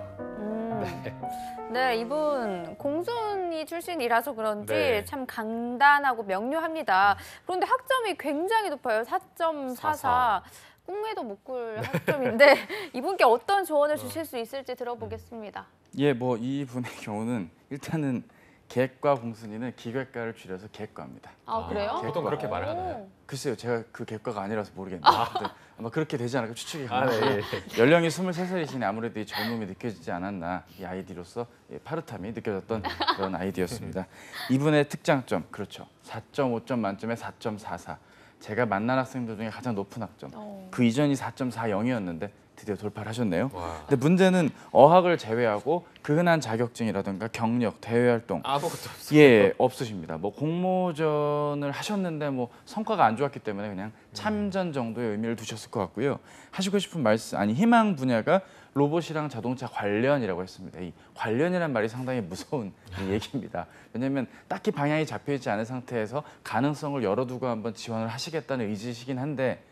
네, 이분 공순이 출신이라서 그런지 네. 참 간단하고 명료합니다. 그런데 학점이 굉장히 높아요. 4.44. 꿈에도 못 꿀 학점인데 이분께 어떤 조언을 주실 수 있을지 들어보겠습니다. 예, 뭐 이분의 경우는 일단은 객과 공순이는 기획과를 줄여서 객과입니다. 아, 그래요? 보통 그렇게 말을 하나요? 글쎄요, 제가 그 객과가 아니라서 모르겠는데 근데 아마 그렇게 되지 않을까 추측이 가능합니다. 네. 연령이 23살이시니 아무래도 이 젊음이 느껴지지 않았나 이 아이디로서 파릇함이 느껴졌던 그런 아이디였습니다. 이분의 특장점, 그렇죠. 4.5점 만점에 4.44. 제가 만난 학생들 중에 가장 높은 학점. 그 이전이 4.40이었는데 드디어 돌파를 하셨네요. 와. 근데 문제는 어학을 제외하고 그 흔한 자격증이라든가 경력, 대외 활동 아무것도 없어요. 예, 없으십니다. 뭐 공모전을 하셨는데 뭐 성과가 안 좋았기 때문에 그냥 참전 정도의 의미를 두셨을 것 같고요. 하시고 싶은 말씀, 아니 희망 분야가 로봇이랑 자동차 관련이라고 했습니다. 이 관련이란 말이 상당히 무서운 이 얘기입니다. 왜냐하면 딱히 방향이 잡혀있지 않은 상태에서 가능성을 열어두고 한번 지원을 하시겠다는 의지시긴 한데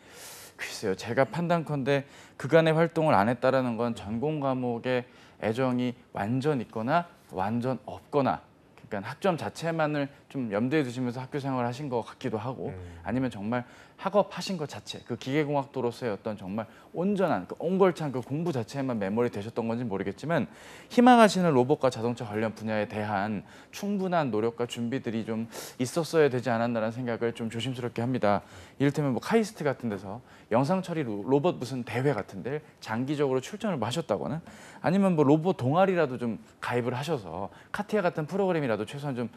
글쎄요, 제가 판단컨대 그간의 활동을 안 했다라는 건 전공 과목에 애정이 완전 있거나 완전 없거나, 그러니까 학점 자체만을 좀 염두에 두시면서 학교 생활을 하신 것 같기도 하고, 아니면 정말 학업하신 것 자체, 그 기계공학도로서의 어떤 정말 온전한 그 옹골찬 그 공부 자체에만 매몰이 되셨던 건지 모르겠지만, 희망하시는 로봇과 자동차 관련 분야에 대한 충분한 노력과 준비들이 좀 있었어야 되지 않았나라는 생각을 좀 조심스럽게 합니다. 이를테면 뭐 카이스트 같은 데서 영상 처리 로봇 무슨 대회 같은 데 장기적으로 출전을 뭐 하셨다거나, 아니면 뭐 로봇 동아리라도 좀 가입을 하셔서 카티아 같은 프로그램이라도 최소한 좀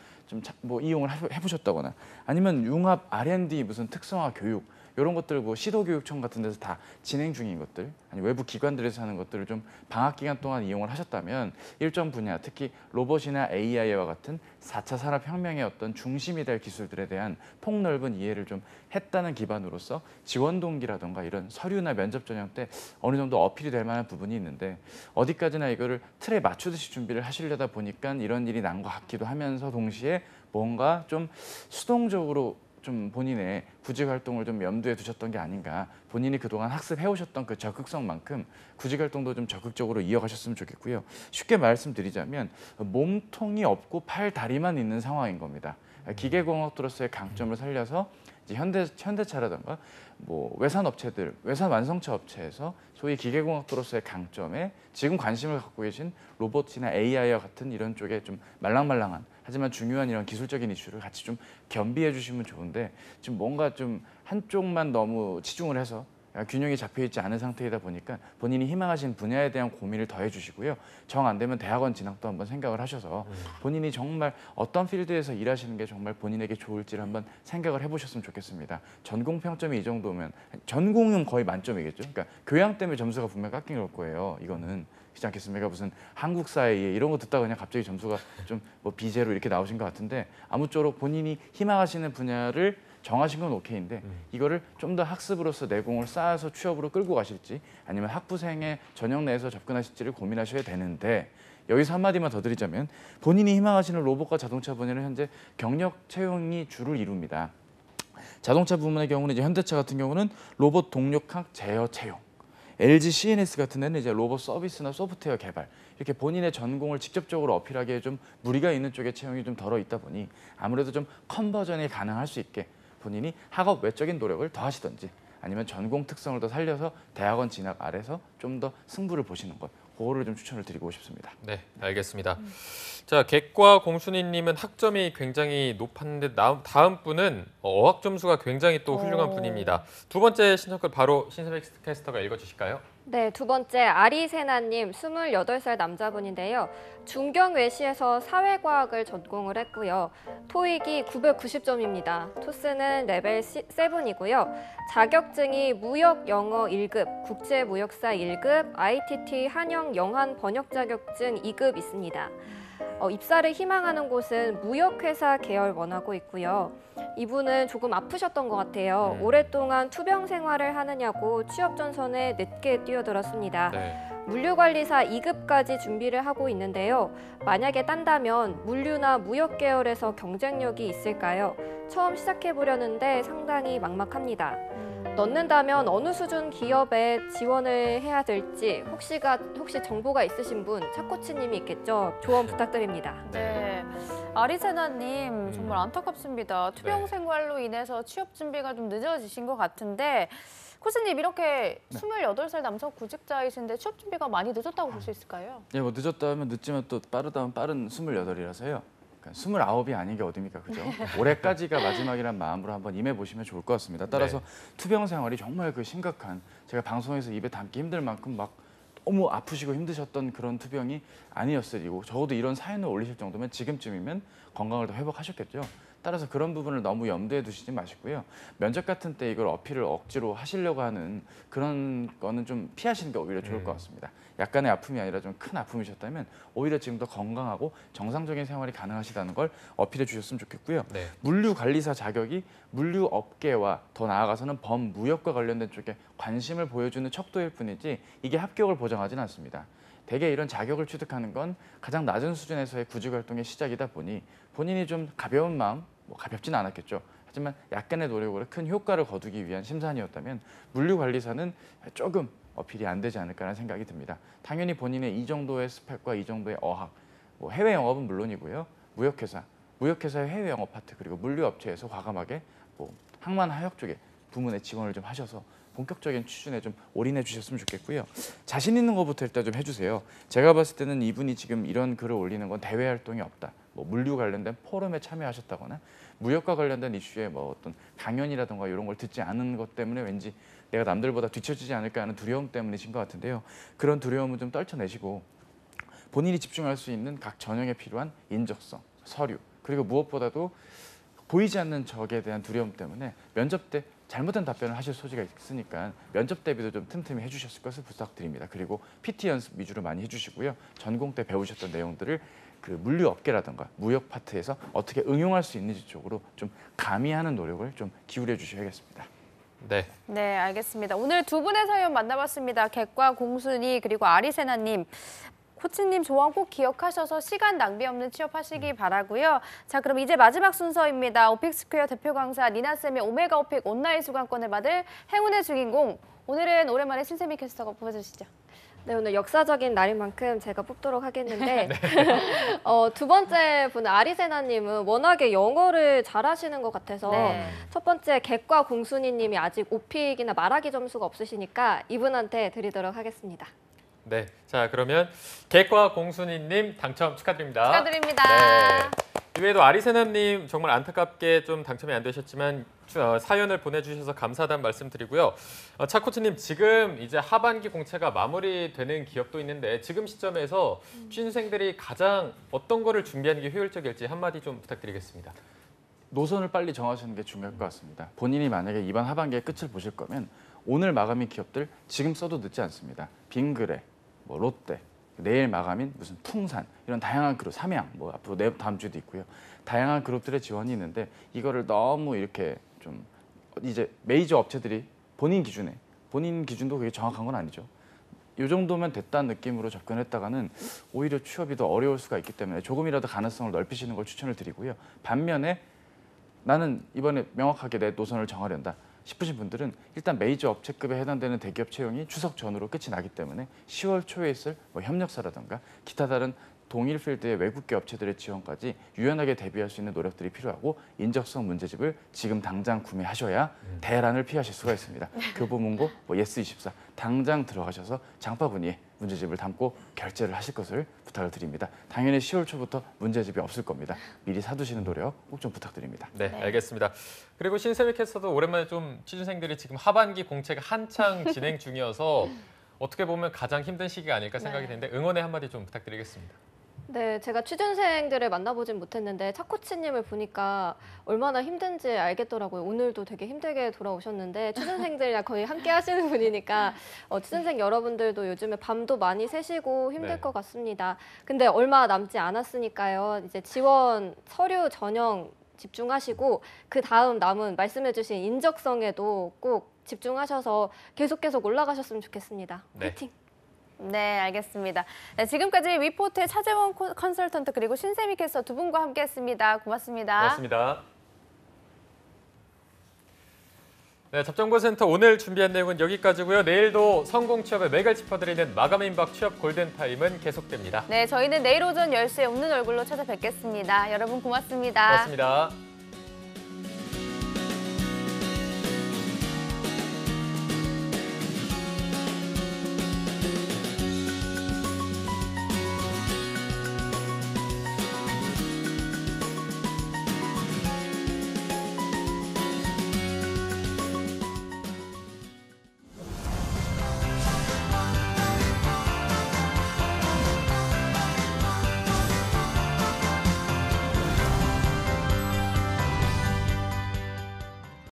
뭐 이용을 해보셨다거나, 아니면 융합 R&D 무슨 특성화 교육 이런 것들 뭐 시도교육청 같은 데서 다 진행 중인 것들, 아니 외부 기관들에서 하는 것들을 좀 방학 기간 동안 이용을 하셨다면 일정 분야, 특히 로봇이나 AI와 같은 4차 산업혁명의 어떤 중심이 될 기술들에 대한 폭넓은 이해를 좀 했다는 기반으로서 지원 동기라든가 이런 서류나 면접 전형 때 어느 정도 어필이 될 만한 부분이 있는데, 어디까지나 이거를 틀에 맞추듯이 준비를 하시려다 보니까 이런 일이 난 것 같기도 하면서, 동시에 뭔가 좀 수동적으로 좀 본인의 구직 활동을 좀 염두에 두셨던 게 아닌가. 본인이 그동안 학습해 오셨던 그 적극성만큼 구직 활동도 좀 적극적으로 이어가셨으면 좋겠고요. 쉽게 말씀드리자면 몸통이 없고 팔 다리만 있는 상황인 겁니다. 기계공학도로서의 강점을 살려서 이제 현대차라든가 뭐 외산 업체들, 외산 완성차 업체에서 소위 기계공학도로서의 강점에 지금 관심을 갖고 계신 로봇이나 AI와 같은 이런 쪽에 좀 말랑말랑한 하지만 중요한 이런 기술적인 이슈를 같이 좀 겸비해 주시면 좋은데, 지금 뭔가 좀 한쪽만 너무 치중을 해서 균형이 잡혀있지 않은 상태이다 보니까 본인이 희망하신 분야에 대한 고민을 더해 주시고요. 정 안 되면 대학원 진학도 한번 생각을 하셔서 본인이 정말 어떤 필드에서 일하시는 게 정말 본인에게 좋을지를 한번 생각을 해보셨으면 좋겠습니다. 전공 평점이 이 정도면 전공은 거의 만점이겠죠. 그러니까 교양 때문에 점수가 분명 깎인 걸 거예요. 이거는 그렇지 않겠습니까? 무슨 한국사에 이런 거 듣다가 그냥 갑자기 점수가 좀 뭐 비제로 이렇게 나오신 것 같은데 아무쪼록 본인이 희망하시는 분야를 정하신 건 오케이인데 이거를 좀 더 학습으로서 내공을 쌓아서 취업으로 끌고 가실지 아니면 학부생의 전형 내에서 접근하실지를 고민하셔야 되는데 여기서 한마디만 더 드리자면 본인이 희망하시는 로봇과 자동차 분야는 현재 경력 채용이 주를 이룹니다. 자동차 부문의 경우는 이제 현대차 같은 경우는 로봇 동력학 제어 채용, LG CNS 같은 데는 이제 로봇 서비스나 소프트웨어 개발 이렇게 본인의 전공을 직접적으로 어필하기에 좀 무리가 있는 쪽에 채용이 좀 덜어 있다 보니 아무래도 좀 컨버전이 가능할 수 있게 본인이 학업 외적인 노력을 더 하시든지 아니면 전공 특성을 더 살려서 대학원 진학 아래서 좀 더 승부를 보시는 것 그거를 좀 추천을 드리고 싶습니다. 네, 알겠습니다. 자, 객과 공순이님은 학점이 굉장히 높았는데 다음 분은 어학 점수가 굉장히 또 훌륭한 분입니다. 두 번째 신청글 바로 신세배 캐스터가 읽어주실까요? 네, 두 번째 아리세나님 28살 남자분인데요. 중경외시에서 사회과학을 전공을 했고요. 토익이 990점입니다. 토스는 레벨 7이고요. 자격증이 무역 영어 1급, 국제무역사 1급, ITT 한영 영한 번역 자격증 2급 있습니다. 입사를 희망하는 곳은 무역회사 계열 원하고 있고요. 이분은 조금 아프셨던 것 같아요. 오랫동안 투병 생활을 하느냐고 취업 전선에 늦게 뛰어들었습니다. 네. 물류관리사 2급까지 준비를 하고 있는데요. 만약에 딴다면 물류나 무역 계열에서 경쟁력이 있을까요? 처음 시작해보려는데 상당히 막막합니다. 넣는다면 어느 수준 기업에 지원을 해야 될지 혹시 정보가 있으신 분 차코치님이 있겠죠? 조언 부탁드립니다. 네, 아리세나님 정말 안타깝습니다. 투병 생활로 인해서 취업 준비가 좀 늦어지신 것 같은데 코치님 이렇게 28살 남성 구직자이신데 취업 준비가 많이 늦었다고 볼 수 있을까요? 예, 뭐 늦었다 하면 늦지만 또 빠르다면 빠른 28이라서요. 29이 아닌 게 어딥니까, 그죠? 올해까지가 마지막이란 마음으로 한번 임해보시면 좋을 것 같습니다. 따라서 투병 생활이 정말 그 심각한 제가 방송에서 입에 담기 힘들 만큼 막 너무 아프시고 힘드셨던 그런 투병이 아니었으리고 적어도 이런 사연을 올리실 정도면 지금쯤이면 건강을 더 회복하셨겠죠. 따라서 그런 부분을 너무 염두에 두시지 마시고요. 면접 같은 때 이걸 어필을 억지로 하시려고 하는 그런 거는 좀 피하시는 게 오히려 좋을 것 같습니다. 약간의 아픔이 아니라 좀 큰 아픔이셨다면 오히려 지금 더 건강하고 정상적인 생활이 가능하시다는 걸 어필해 주셨으면 좋겠고요. 네. 물류관리사 자격이 물류업계와 더 나아가서는 범무역과 관련된 쪽에 관심을 보여주는 척도일 뿐이지 이게 합격을 보장하지는 않습니다. 대개 이런 자격을 취득하는 건 가장 낮은 수준에서의 구직활동의 시작이다 보니 본인이 좀 가벼운 마음, 뭐 가볍진 않았겠죠. 하지만 약간의 노력으로 큰 효과를 거두기 위한 심산이었다면 물류관리사는 조금 어필이 안 되지 않을까라는 생각이 듭니다. 당연히 본인의 이 정도의 스펙과 이 정도의 어학, 뭐 해외 영업은 물론이고요. 무역회사의 해외 영업 파트 그리고 물류업체에서 과감하게 뭐 항만 하역 쪽에 부문에 지원을 좀 하셔서 본격적인 취준에 좀 올인해 주셨으면 좋겠고요. 자신 있는 것부터 일단 좀 해주세요. 제가 봤을 때는 이분이 지금 이런 글을 올리는 건 대외 활동이 없다. 뭐 물류 관련된 포럼에 참여하셨다거나 무역과 관련된 이슈에 뭐 어떤 강연이라든가 이런 걸 듣지 않은 것 때문에 왠지 내가 남들보다 뒤처지지 않을까 하는 두려움 때문이신 것 같은데요. 그런 두려움은 좀 떨쳐내시고 본인이 집중할 수 있는 각 전형에 필요한 인적성, 서류 그리고 무엇보다도 보이지 않는 적에 대한 두려움 때문에 면접 때 잘못된 답변을 하실 소지가 있으니까 면접 대비도 좀 틈틈이 해주셨을 것을 부탁드립니다. 그리고 PT 연습 위주로 많이 해주시고요. 전공 때 배우셨던 내용들을 그 물류업계라든가 무역 파트에서 어떻게 응용할 수 있는지 쪽으로 좀 가미하는 노력을 좀 기울여 주셔야겠습니다. 네. 네, 알겠습니다. 오늘 두 분의 사연 만나봤습니다. 객과 공순이 그리고 아리세나님. 코치님 조언 꼭 기억하셔서 시간 낭비 없는 취업하시기 바라고요. 자, 그럼 이제 마지막 순서입니다. 오픽스퀘어 대표 강사 니나쌤의 오메가 오픽 온라인 수강권을 받을 행운의 주인공. 오늘은 오랜만에 신세미 캐스터가 뽑아주시죠. 네, 오늘 역사적인 날인 만큼 제가 뽑도록 하겠는데 두 번째 분은 아리세나님은 워낙에 영어를 잘하시는 것 같아서 첫 번째 객과 공순이님이 아직 오픽이나 말하기 점수가 없으시니까 이분한테 드리도록 하겠습니다. 네, 자 그러면 객과 공순이님 당첨 축하드립니다. 축하드립니다. 네. 이외에도 아리세나님 정말 안타깝게 좀 당첨이 안 되셨지만 사연을 보내주셔서 감사하다는 말씀드리고요. 차 코치님, 지금 이제 하반기 공채가 마무리되는 기업도 있는데 지금 시점에서 취준생들이 가장 어떤 거를 준비하는 게 효율적일지 한마디 좀 부탁드리겠습니다. 노선을 빨리 정하시는 게 중요할 것 같습니다. 본인이 만약에 이번 하반기의 끝을 보실 거면 오늘 마감인 기업들 지금 써도 늦지 않습니다. 빙그레, 뭐 롯데, 내일 마감인 무슨 풍산 이런 다양한 그룹, 삼양 뭐 앞으로 다음 주도 있고요. 다양한 그룹들의 지원이 있는데 이거를 너무 이렇게 좀 이제 메이저 업체들이 본인 기준도 그게 정확한 건 아니죠. 이 정도면 됐다는 느낌으로 접근했다가는 오히려 취업이 더 어려울 수가 있기 때문에 조금이라도 가능성을 넓히시는 걸 추천을 드리고요. 반면에 나는 이번에 명확하게 내 노선을 정하련다 싶으신 분들은 일단 메이저 업체급에 해당되는 대기업 채용이 추석 전후로 끝이 나기 때문에 10월 초에 있을 뭐 협력사라든가 기타 다른 동일 필드의 외국계 업체들의 지원까지 유연하게 대비할 수 있는 노력들이 필요하고 인적성 문제집을 지금 당장 구매하셔야 대란을 피하실 수가 있습니다. 교보문고, 뭐 예스24 당장 들어가셔서 장바구니에 문제집을 담고 결제를 하실 것을 부탁을 드립니다. 당연히 10월 초부터 문제집이 없을 겁니다. 미리 사두시는 노력 꼭 좀 부탁드립니다. 네, 알겠습니다. 그리고 신세미 캐스터도 오랜만에 좀 취준생들이 지금 하반기 공채가 한창 진행 중이어서 어떻게 보면 가장 힘든 시기가 아닐까 생각이 되는데 응원의 한마디 좀 부탁드리겠습니다. 네, 제가 취준생들을 만나보진 못했는데 차 코치님을 보니까 얼마나 힘든지 알겠더라고요. 오늘도 되게 힘들게 돌아오셨는데 취준생들이랑 거의 함께 하시는 분이니까 취준생 여러분들도 요즘에 밤도 많이 새시고 힘들 것 같습니다. 근데 얼마 남지 않았으니까요. 이제 지원 서류 전형 집중하시고 그 다음 남은 말씀해주신 인적성에도 꼭 집중하셔서 계속 올라가셨으면 좋겠습니다. 화이팅! 네, 알겠습니다. 네, 지금까지 위포트의 차재원 컨설턴트 그리고 신세미 캐스터 두 분과 함께했습니다. 고맙습니다. 고맙습니다. 네, 잡정보센터 오늘 준비한 내용은 여기까지고요. 내일도 성공 취업의 맥을 짚어드리는 마감 임박 취업 골든타임은 계속됩니다. 네, 저희는 내일 오전 10시에 웃는 얼굴로 찾아뵙겠습니다. 여러분 고맙습니다. 고맙습니다.